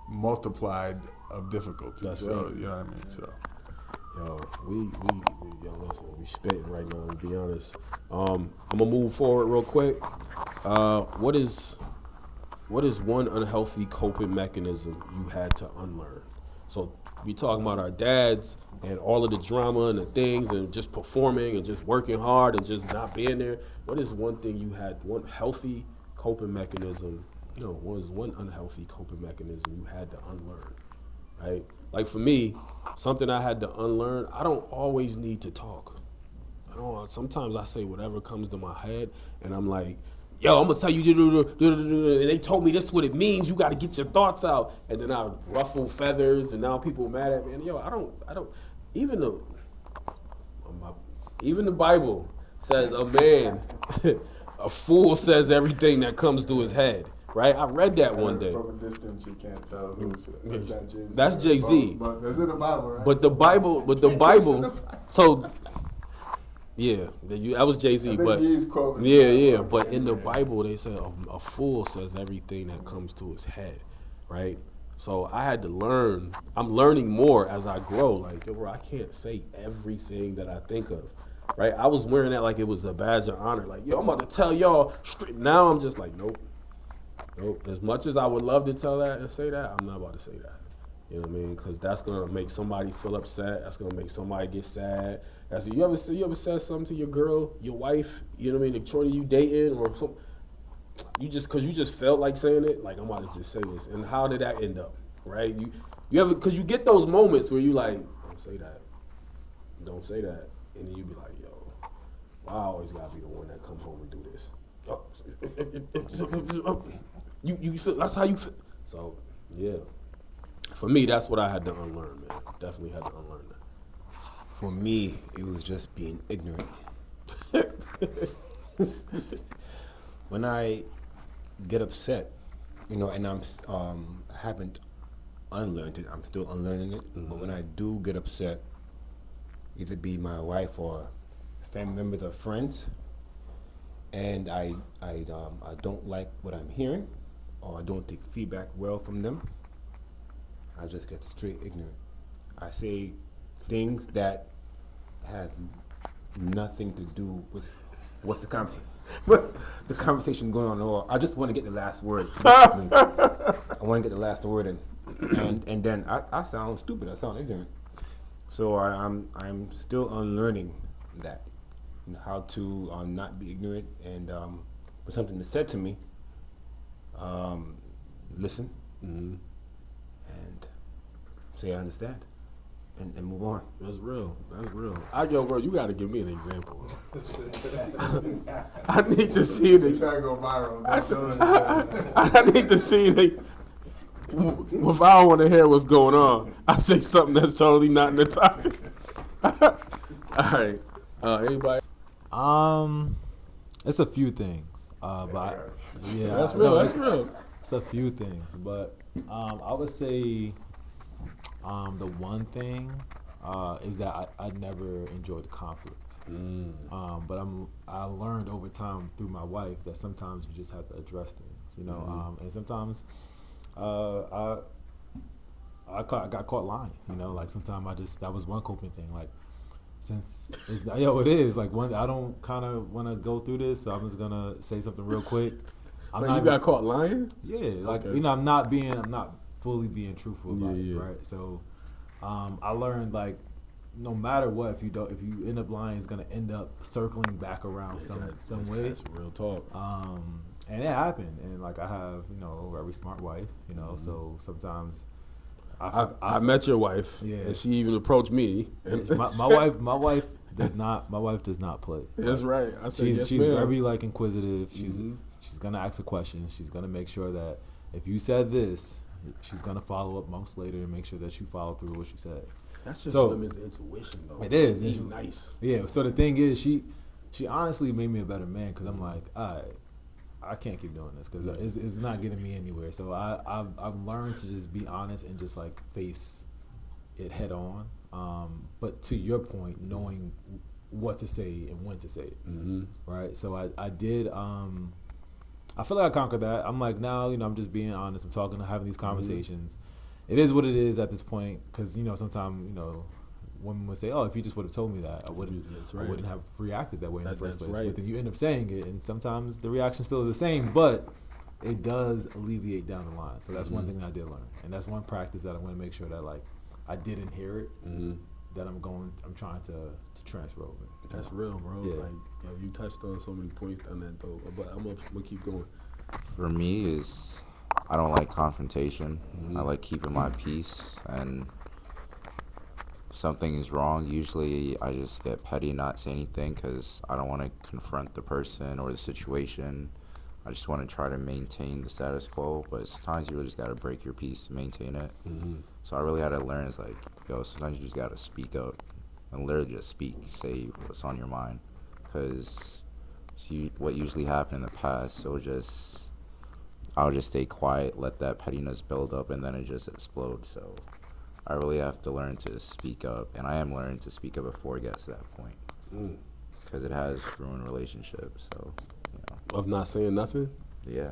S3: multiplied of difficulty.
S1: That's
S3: so
S1: it.
S3: you know what I mean. So
S1: listen, we spitting right now. To be honest, I'm gonna move forward real quick. What is one unhealthy coping mechanism you had to unlearn? So we talking about our dads and all of the drama and the things and just performing and just working hard and just not being there. What is one thing you had, one healthy coping mechanism, what is one unhealthy coping mechanism you had to unlearn, right? Like for me, something I had to unlearn, I don't always need to talk. Sometimes I say whatever comes to my head and I'm like, yo, I'm gonna tell you, and they told me this is what it means. You got to get your thoughts out, and then I ruffle feathers, and now people are mad at me. And yo, I don't. Even though Even the Bible says a man, a fool says everything that comes to his head. Right? I read that one day.
S3: From a distance, you can't tell who's that Jay-Z.
S1: That's Jay-Z.
S3: But that's in the Bible, right?
S1: But the Bible, so yeah, that was Jay-Z. But yeah. But in the Bible, they say a fool says everything that comes to his head, right? So I had to learn. I'm learning more as I grow. Like, yo, bro, I can't say everything that I think of, right? I was wearing that like it was a badge of honor. Like, yo, I'm about to tell y'all straight. Now I'm just like, nope. As much as I would love to tell that and say that, I'm not about to say that. You know what I mean? Because that's gonna make somebody feel upset. That's gonna make somebody get sad. You ever said something to your girl, your wife? You know what I mean? The shorty you dating or something. Because you just felt like saying it. Like, I'm about to just say this. And how did that end up? Right? You ever, because you get those moments where you like, don't say that, and then you be like, yo, well, I always gotta be the one that come home and do this. You feel, that's how you feel. So yeah, for me, that's what I had to unlearn, man. Definitely had to unlearn that.
S2: For me, it was just being ignorant. When I get upset, and I haven't unlearned it. I'm still unlearning it. Mm-hmm. But when I do get upset, either be my wife or family members or friends, and I don't like what I'm hearing, or I don't take feedback well from them, I just get straight ignorant. I say things that have nothing to do with what's the conversation. The conversation going on, or I just want to get the last word. I want to get the last word, and then I sound stupid. I sound ignorant. So I'm still unlearning that, how to not be ignorant, and for something that's said to me, listen, and say I understand. And move on.
S1: That's real. Bro, you got to give me an example. I need to see it.
S3: Try to go viral.
S1: I need to see it. If I don't want to hear what's going on, I say something that's totally not in the topic. All right. Anybody?
S4: It's a few things. But yeah,
S1: that's real. That's real.
S4: It's a few things, but I would say. The one thing is that I never enjoyed conflict. But I learned over time through my wife that sometimes you just have to address things, and sometimes I got caught lying, like sometimes that was one coping thing. Like, since it is like I don't kind of want to go through this, so I'm just gonna say something real quick.
S1: You got caught lying?
S4: Yeah, like okay. I'm not fully being truthful about it, right? So I learned, like, no matter what, if you end up lying, it's gonna end up circling back around some way. That's
S1: real talk.
S4: And it happened, and like I have a very smart wife, so sometimes
S1: I met your wife, and she even approached me.
S4: My wife does not play.
S1: That's right. I said,
S4: she's very inquisitive. She's gonna ask a question. She's gonna make sure that if you said this, she's gonna follow up months later and make sure that you follow through what you said.
S1: That's just women's intuition, though.
S4: It is.
S1: It's nice.
S4: Yeah. So the thing is, she honestly made me a better man, because I'm like, I can't keep doing this because it's not getting me anywhere. So I've learned to just be honest and just like face it head on. But to your point, knowing what to say and when to say it, right? So I did. I feel like I conquered that. I'm like, now, I'm just being honest. I'm talking, having these conversations. It is what it is at this point, because, sometimes, women would say, oh, if you just would have told me that, I wouldn't have reacted that way in the first place. Right. But then you end up saying it, and sometimes the reaction still is the same, but it does alleviate down the line. So that's one thing that I did learn. And that's one practice that I want to make sure that, like, I didn't hear it, that I'm trying to transfer over.
S1: That's real, bro. Yeah. Like, you touched on so many points on that, though. But I'm gonna keep going.
S5: For me, I don't like confrontation. I like keeping my peace. And if something is wrong, usually I just get petty and not say anything because I don't want to confront the person or the situation. I just want to try to maintain the status quo. But sometimes you just got to break your peace to maintain it. So I really had to learn, sometimes you just got to speak out. and literally just speak, say what's on your mind, because what usually happened in the past, I'll just stay quiet, let that pettiness build up, and then it just explodes. So I really have to learn to speak up, and I am learning to speak up before it gets to that point, because it has ruined relationships. So,
S1: Of not saying nothing.
S5: yeah,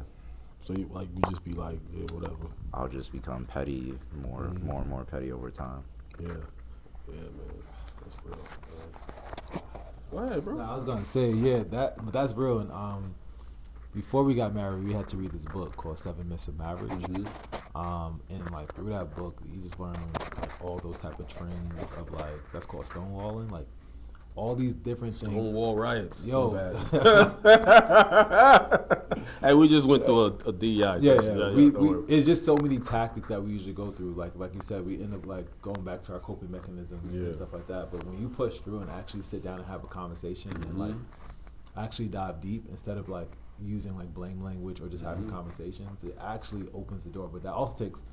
S1: So you just be like, yeah, whatever.
S5: I'll just become petty, more and more petty over time.
S1: Yeah, yeah, man, that's real. Go ahead, bro.
S4: No, I was gonna say, yeah, but that's real. And before we got married, we had to read this book called Seven Myths of Marriage. And like through that book, you just learn like all those type of trends of like that's called stonewalling, like all these different things.
S1: Stonewall riots.
S4: Yo.
S1: Hey, we just went through a DEI
S4: Yeah,
S1: session.
S4: yeah. We it's just so many tactics that we usually go through. Like you said, we end up like going back to our coping mechanisms and stuff like that. But when you push through and actually sit down and have a conversation and like actually dive deep instead of like using like blame language or just having conversations, it actually opens the door. But that also takes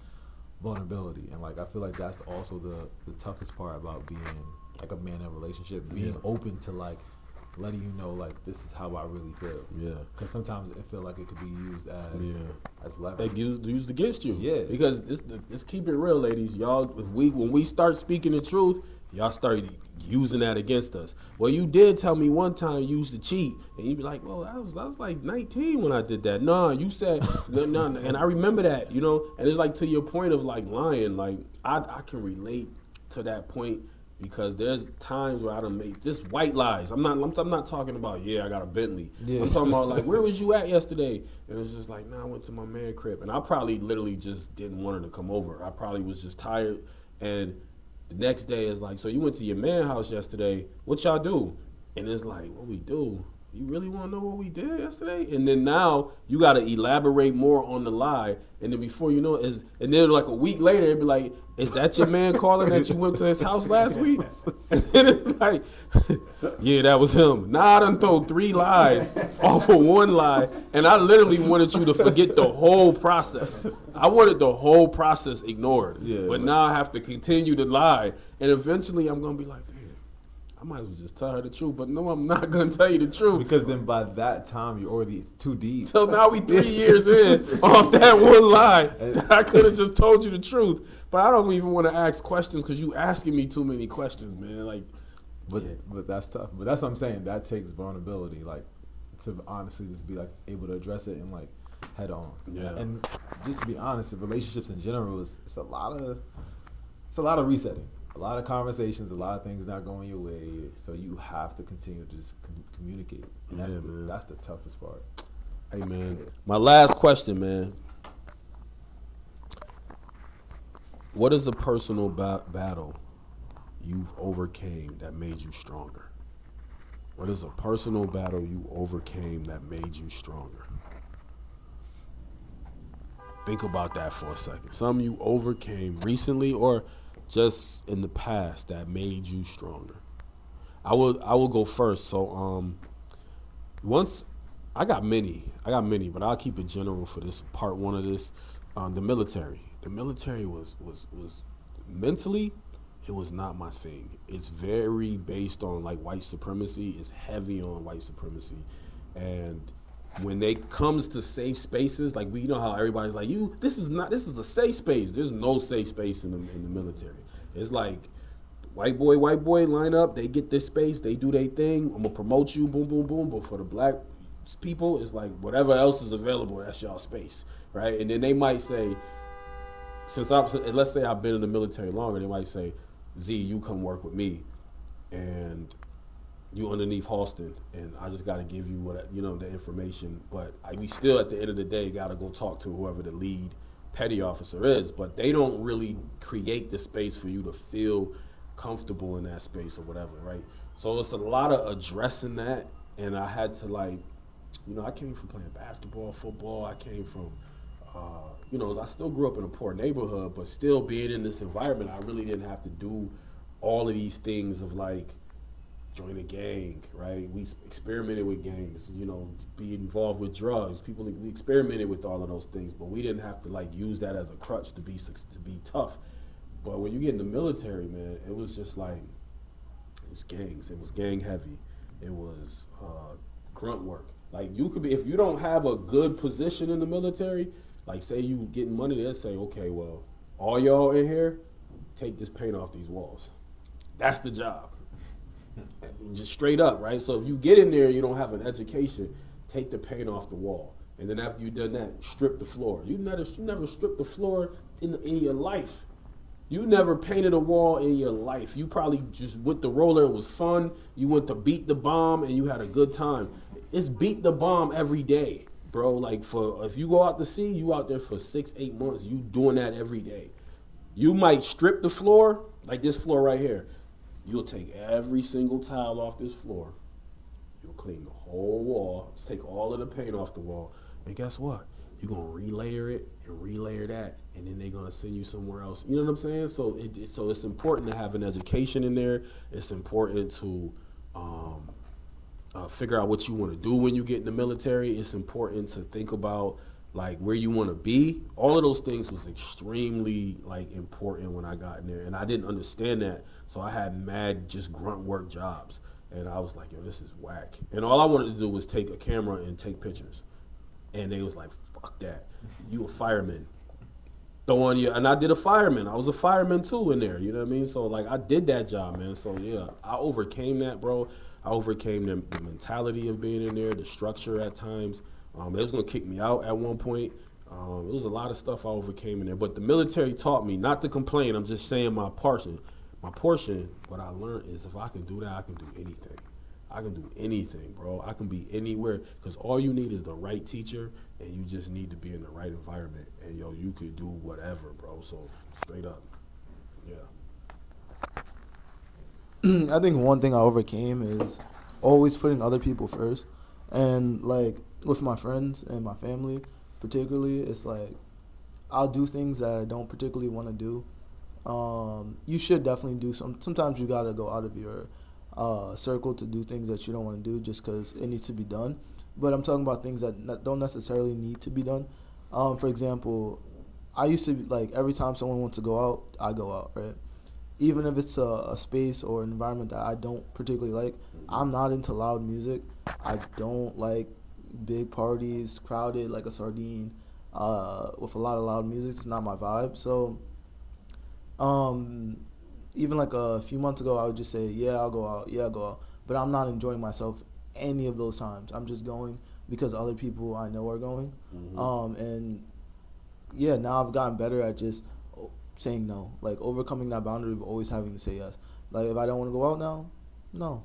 S4: vulnerability, and like I feel like that's also the toughest part about being like a man in a relationship, being open to like letting you know like this is how I really feel.
S1: Yeah.
S4: Because sometimes it feel like it could be used as leverage.
S1: They used against you.
S4: Yeah.
S1: Because this keep it real, ladies. Y'all, when we start speaking the truth, y'all start using that against us. Well, you did tell me one time you used to cheat, and you'd be like, well, I was like 19 when I did that. No, you said no, and I remember that, you know. And it's like to your point of like lying, like I can relate to that point. Because there's times where I done made just white lies. I'm not talking about, I got a Bentley.
S4: Yeah.
S1: I'm talking about like, where was you at yesterday? And it's just like, I went to my man crib. And I probably literally just didn't want her to come over. I probably was just tired. And the next day is like, so you went to your man house yesterday. What y'all do? And it's like, what we do? You really want to know what we did yesterday? And then now you got to elaborate more on the lie. And then before you know it, and then like a week later, it'd be like, is that your man calling that you went to his house last week? And then it's like, yeah, that was him. Now I done told 3 lies off of 1 lie. And I literally wanted you to forget the whole process. I wanted the whole process ignored.
S4: Yeah,
S1: but now I have to continue to lie. And eventually I'm going to be like, I might as well just tell her the truth, but no, I'm not gonna tell you the truth.
S4: Because then by that time you're already too deep.
S1: So now we 3 years in off that 1 lie. I could have just told you the truth, but I don't even want to ask questions because you asking me too many questions, man. Like,
S4: But that's tough. But that's what I'm saying. That takes vulnerability, like to honestly just be like able to address it and like head on.
S1: Yeah.
S4: And just to be honest, relationships in general it's a lot of resetting. A lot of conversations, a lot of things not going your way, so you have to continue to just communicate. And that's the toughest part.
S1: hey, man, my last question, man. What is a personal battle you've overcame that made you stronger? What is a personal battle you overcame that made you stronger? Think about that for a second. Something you overcame recently or just in the past that made you stronger. I will go first. So once I got many, but I'll keep it general for this part 1 of this. The military. The military was mentally, it was not my thing. It's very based on like white supremacy. It's heavy on white supremacy, and when it comes to safe spaces, like you know how everybody's like, this is a safe space. There's no safe space in the military. It's like white boy, line up, they get this space, they do their thing, I'm gonna promote you, boom, boom, boom. But for the black people, it's like whatever else is available, that's y'all space, right? And then they might say, let's say I've been in the military longer, they might say, Z, you come work with me, and you underneath Halston, and I just got to give you the information. But we still, at the end of the day, got to go talk to whoever the lead petty officer is. But they don't really create the space for you to feel comfortable in that space or whatever, right? So it's a lot of addressing that, and I had to I came from playing basketball, football. I came from, I still grew up in a poor neighborhood, but still being in this environment, I really didn't have to do all of these things of like, join a gang, right? We experimented with gangs, be involved with drugs. We experimented with all of those things, but we didn't have to use that as a crutch to be tough. But when you get in the military, man, it was just like, was gangs. It was gang heavy. It was grunt work. Like you could be if you don't have a good position in the military. Like say you getting money, they'll say, okay, well, all y'all in here, take this paint off these walls. That's the job. Just straight up, right? So if you get in there and you don't have an education, take the paint off the wall. And then after you've done that, strip the floor. You never stripped the floor in your life. You never painted a wall in your life. You probably just went the roller. It was fun. You went to beat the bomb and you had a good time. It's beat the bomb every day, bro. Like if you go out to sea, you out there for 6-8 months. You doing that every day. You might strip the floor, like this floor right here. You'll take every single tile off this floor. You'll clean the whole wall. Just take all of the paint off the wall. And guess what? You're going to relayer it and relayer that, and then they're going to send you somewhere else. You know what I'm saying? So it's important to have an education in there. It's important to figure out what you want to do when you get in the military. It's important to think about like where you want to be. All of those things was extremely like important when I got in there, and I didn't understand that. So I had mad just grunt work jobs, and I was like, yo, this is whack. And all I wanted to do was take a camera and take pictures. And they was like, fuck that. You a fireman. Throwing you, and I did a fireman. I was a fireman too in there, you know what I mean? So like I did that job, man. So yeah, I overcame that, bro. I overcame the mentality of being in there, the structure at times. They was gonna kick me out at one point. It was a lot of stuff I overcame in there. But the military taught me not to complain. I'm just saying my portion. My portion, what I learned is if I can do that, I can do anything. I can do anything, bro. I can be anywhere because all you need is the right teacher and you just need to be in the right environment. And, yo, you could do whatever, bro. So, straight up. Yeah.
S6: I think one thing I overcame is always putting other people first. And, like, with my friends and my family particularly, it's like I'll do things that I don't particularly want to do. You should definitely do sometimes you got to go out of your circle to do things that you don't want to do just because it needs to be done. But I'm talking about things that don't necessarily need to be done. For example, I used to, like, every time someone wants to go out, I go out, right? Even if it's a space or an environment that I don't particularly like, I'm not into loud music. I don't like big parties, crowded like a sardine, with a lot of loud music. It's not my vibe. So, even like a few months ago, I would just say, yeah, I'll go out. But I'm not enjoying myself any of those times. I'm just going because other people I know are going. And yeah, now I've gotten better at just saying no, like overcoming that boundary of always having to say yes. Like if I don't want to go out now, no.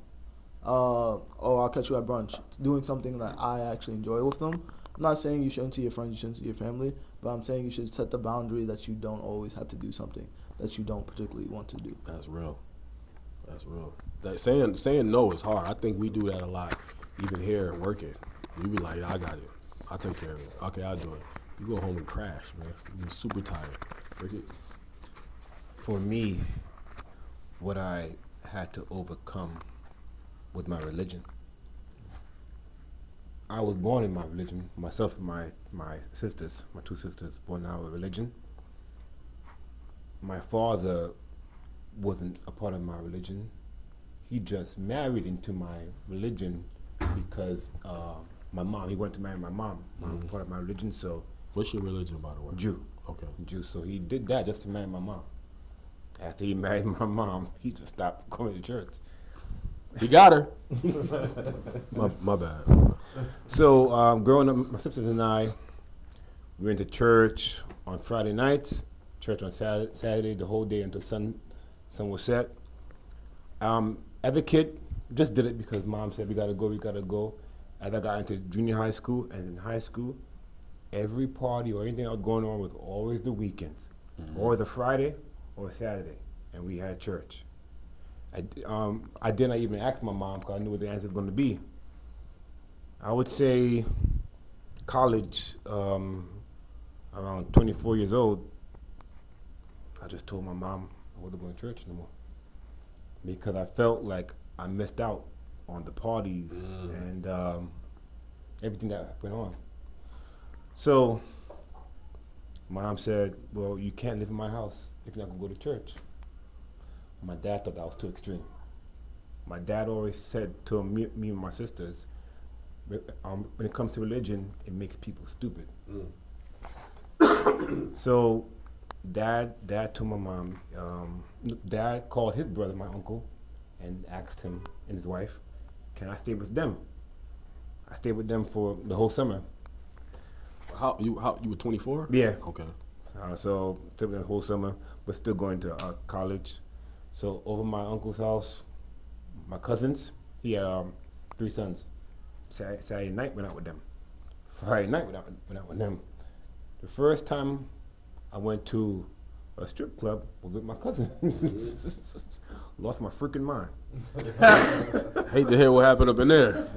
S6: I'll catch you at brunch. Doing something that I actually enjoy with them. I'm not saying you shouldn't see your friends, you shouldn't see your family, but I'm saying you should set the boundary that you don't always have to do something that you don't particularly want to do.
S1: That's real. That's real. That saying no is hard. I think we do that a lot, even here working. We be like, I got it. I'll take care of it. Okay, I'll do it. You go home and crash, man. You're super tired.
S2: For me, what I had to overcome with my religion. I was born in my religion, myself and my sisters, my two sisters, born in our religion. My father wasn't a part of my religion. He just married into my religion because my mom, he wanted to marry my mom. Mom was part of my religion, so.
S1: What's your religion, by the way?
S2: Jew.
S1: Okay.
S2: Jew, so he did that just to marry my mom. After he married my mom, he just stopped going to church.
S1: He got her. my bad.
S2: So growing up, my sisters and I, we went to church on Friday nights, church on Saturday, the whole day until sun was set. As a kid, just did it because mom said we gotta go. As I got into junior high school and in high school, every party or anything that was going on was always the weekends, or the Friday or Saturday, and we had church. I did not even ask my mom because I knew what the answer was going to be. I would say college, around 24 years old, I just told my mom I wasn't going to church anymore because I felt like I missed out on the parties and everything that went on. So mom said, well, you can't live in my house if you're not going to go to church. My dad thought that was too extreme. my dad always said to me and my sisters, when it comes to religion, it makes people stupid. So, dad told my mom. Dad called his brother, my uncle, and asked him and his wife, "Can I stay with them?" I stayed with them for the whole summer.
S1: How you were 24?
S2: Yeah.
S1: Okay.
S2: So stayed with them the whole summer, but still going to college. So over my uncle's house, my cousins, he had 3 sons. Saturday night went out with them. Friday night went out with them. The first time I went to a strip club was with my cousins. Lost my freaking mind.
S1: Hate to hear what happened up in there.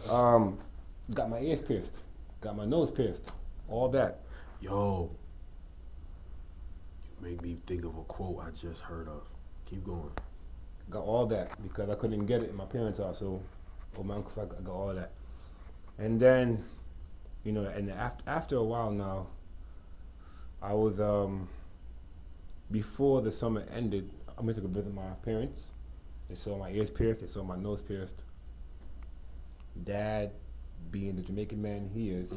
S2: Got my ears pierced. Got my nose pierced. All that.
S1: Yo, you make me think of a quote I just heard of. Keep going.
S2: Got all that because I couldn't get it in my parents' house. So, or my uncle's house, I got all that. And then, and after a while now, I was, before the summer ended, I went to go visit my parents. They saw my ears pierced, they saw my nose pierced. Dad, being the Jamaican man he is,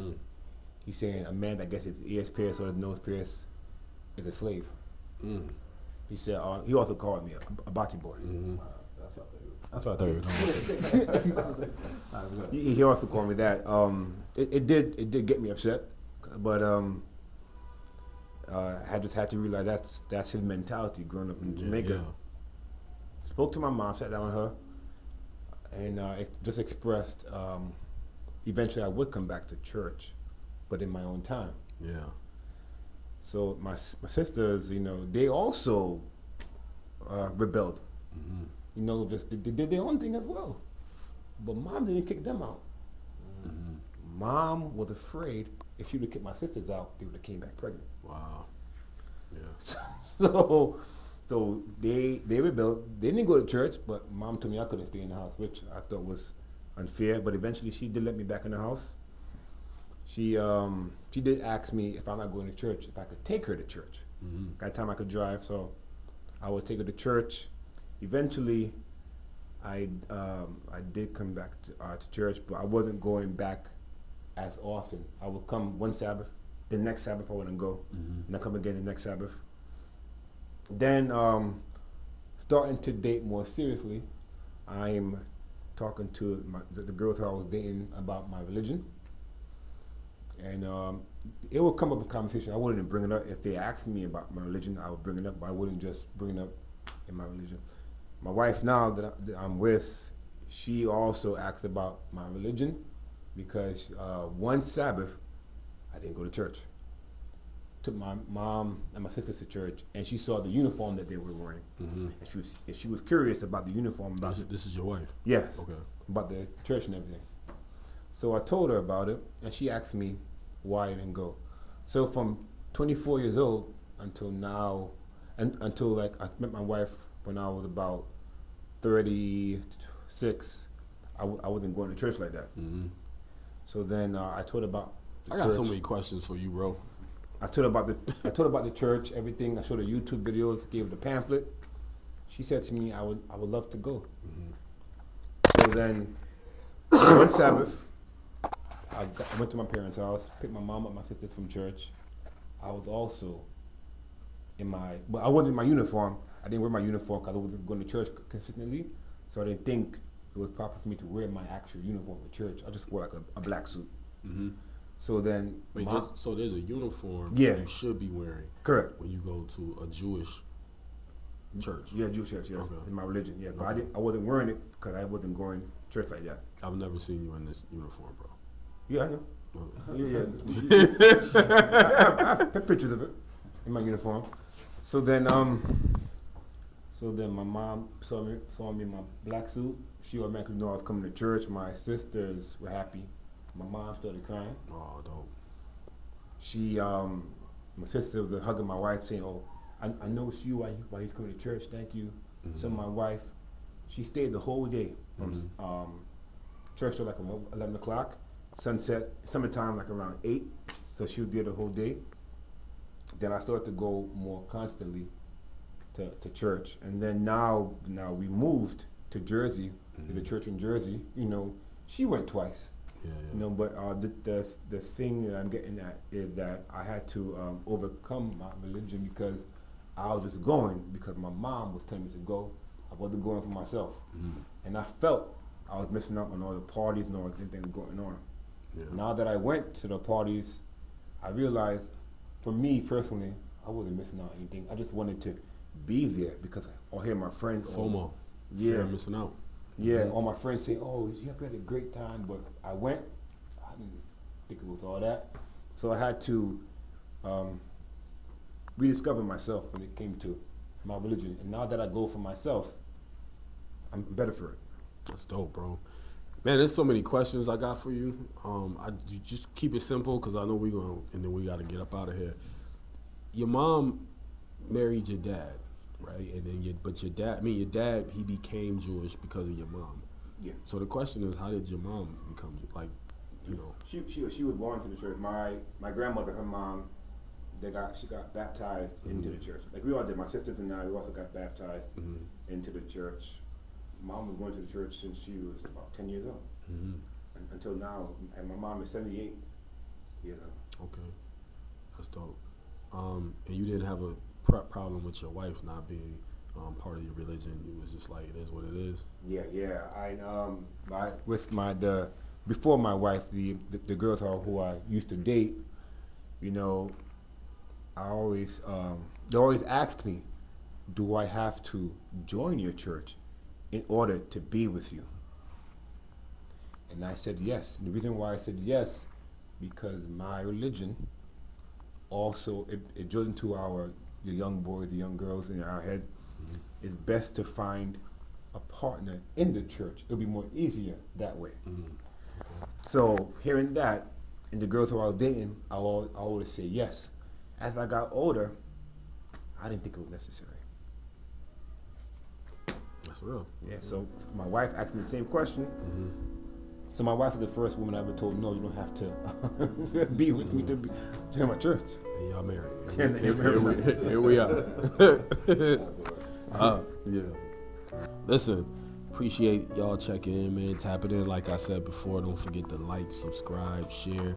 S2: he's saying a man that gets his ears pierced or his nose pierced is a slave. He said, he also called me a bati boy.
S4: That's what I thought you were going with.
S2: He also called me that. It did get me upset, but I just had to realize that's his mentality growing up in Jamaica.
S1: Yeah.
S2: Spoke to my mom, sat down with her, and just expressed. Eventually, I would come back to church, but in my own time.
S1: Yeah.
S2: So my sisters, they also rebelled. Just they did their own thing as well. But mom didn't kick them out. Mom was afraid if she would have kicked my sisters out, they would have came back pregnant.
S1: Wow. Yeah.
S2: So they rebelled. They didn't go to church, but mom told me I couldn't stay in the house, which I thought was unfair. But eventually, she did let me back in the house. She did ask me if I'm not going to church, if I could take her to church. Got time I could drive, so I would take her to church. Eventually, I did come back to church, but I wasn't going back as often. I would come one Sabbath, the next Sabbath I wouldn't go, and I come again the next Sabbath. Then, starting to date more seriously, I'm talking to the girls who I was dating about my religion. And it would come up in conversation. I wouldn't bring it up. If they asked me about my religion, I would bring it up, but I wouldn't just bring it up in my religion. My wife now that I'm with, she also asked about my religion because one Sabbath, I didn't go to church. Took my mom and my sisters to church, and she saw the uniform that they were wearing. And she was curious about the uniform.
S1: This is your wife?
S2: Yes.
S1: Okay.
S2: About the church and everything. So I told her about it, and she asked me why I didn't go. So from 24 years old until now, and until like I met my wife when I was about 36, I wasn't going to church like that. So then I told her about the
S1: I got
S2: church.
S1: so many questions for you, bro.
S2: I told her about the church, everything. I showed her YouTube videos, gave her the pamphlet. She said to me, I would love to go. So then one Sabbath, I went to my parents' house, picked my mom up, my sisters from church. I was also I wasn't in my uniform. I didn't wear my uniform because I wasn't going to church consistently. So I didn't think it was proper for me to wear my actual uniform to church. I just wore like a black suit. So then,
S1: Wait, there's a uniform
S2: Yeah.
S1: you should be wearing
S2: correct.
S1: when you go to a Jewish church.
S2: Yeah, Jewish church, yes,
S1: Okay.
S2: in my religion, yeah. But
S1: Okay.
S2: I wasn't wearing it because I wasn't going to church like that.
S1: I've never seen you in this uniform, bro.
S2: Yeah, I know.
S1: Okay.
S2: Yeah. I have pictures of it in my uniform. So then my mom saw me in my black suit. She automatically knew I was coming to church. My sisters were happy. My mom started crying.
S1: Oh, dope.
S2: My sister was hugging my wife, saying, "Oh, I know it's you why he's coming to church. Thank you." So my wife, she stayed the whole day from church till like 11 o'clock. Sunset, summertime, like around 8. So she was there the whole day. Then I started to go more constantly to church. And then now we moved to Jersey, to the church in Jersey, you know, she went twice.
S1: Yeah,
S2: You know, but the thing that I'm getting at is that I had to overcome my religion because I was just going because my mom was telling me to go. I wasn't going for myself, and I felt I was missing out on all the parties and all the things going on.
S1: Yeah.
S2: Now that I went to the parties, I realized, for me personally, I wasn't missing out on anything. I just wanted to be there because I hear my friends.
S1: FOMO.
S2: Yeah.
S1: Fear of missing out.
S2: Yeah, all my friends say, "Oh, you had a great time," but I went. I didn't think it was all that, so I had to rediscover myself when it came to my religion. And now that I go for myself, I'm better for it.
S1: That's dope, bro. Man, there's so many questions I got for you. You just keep it simple because I know we're going, and then we got to get up out of here. Your mom married your dad, right? And then your dad, he became Jewish because of your mom.
S2: Yeah.
S1: So the question is, how did your mom become, like, you know?
S2: She was born to the church. My grandmother, her mom, she got baptized into the church. Like we all did. My sisters and I, we also got baptized into the church. Mom was going to the church since she was about 10 years old, until now. And my mom is 78 years old.
S1: Okay, that's dope. And you didn't have a problem with your wife not being part of your religion. You was just like, it is what it is.
S2: Yeah. Before my wife, the girls who I used to date, you know, they always asked me, do I have to join your church in order to be with you? And I said yes. And the reason why I said yes, because my religion also, it drilled into the young boys, the young girls in our head, it's best to find a partner in the church. It'll be more easier that way. So hearing that, and the girls who I was dating, I always say yes. As I got older, I didn't think it was necessary.
S1: That's real.
S2: Yeah, so my wife asked me the same question. So my wife is the first woman I ever told, no, you don't have to be with me to join my church.
S1: And y'all married.
S2: Yeah,
S1: Here we are. Yeah. Listen, appreciate y'all checking in, man. Tap it in, like I said before. Don't forget to like, subscribe, share.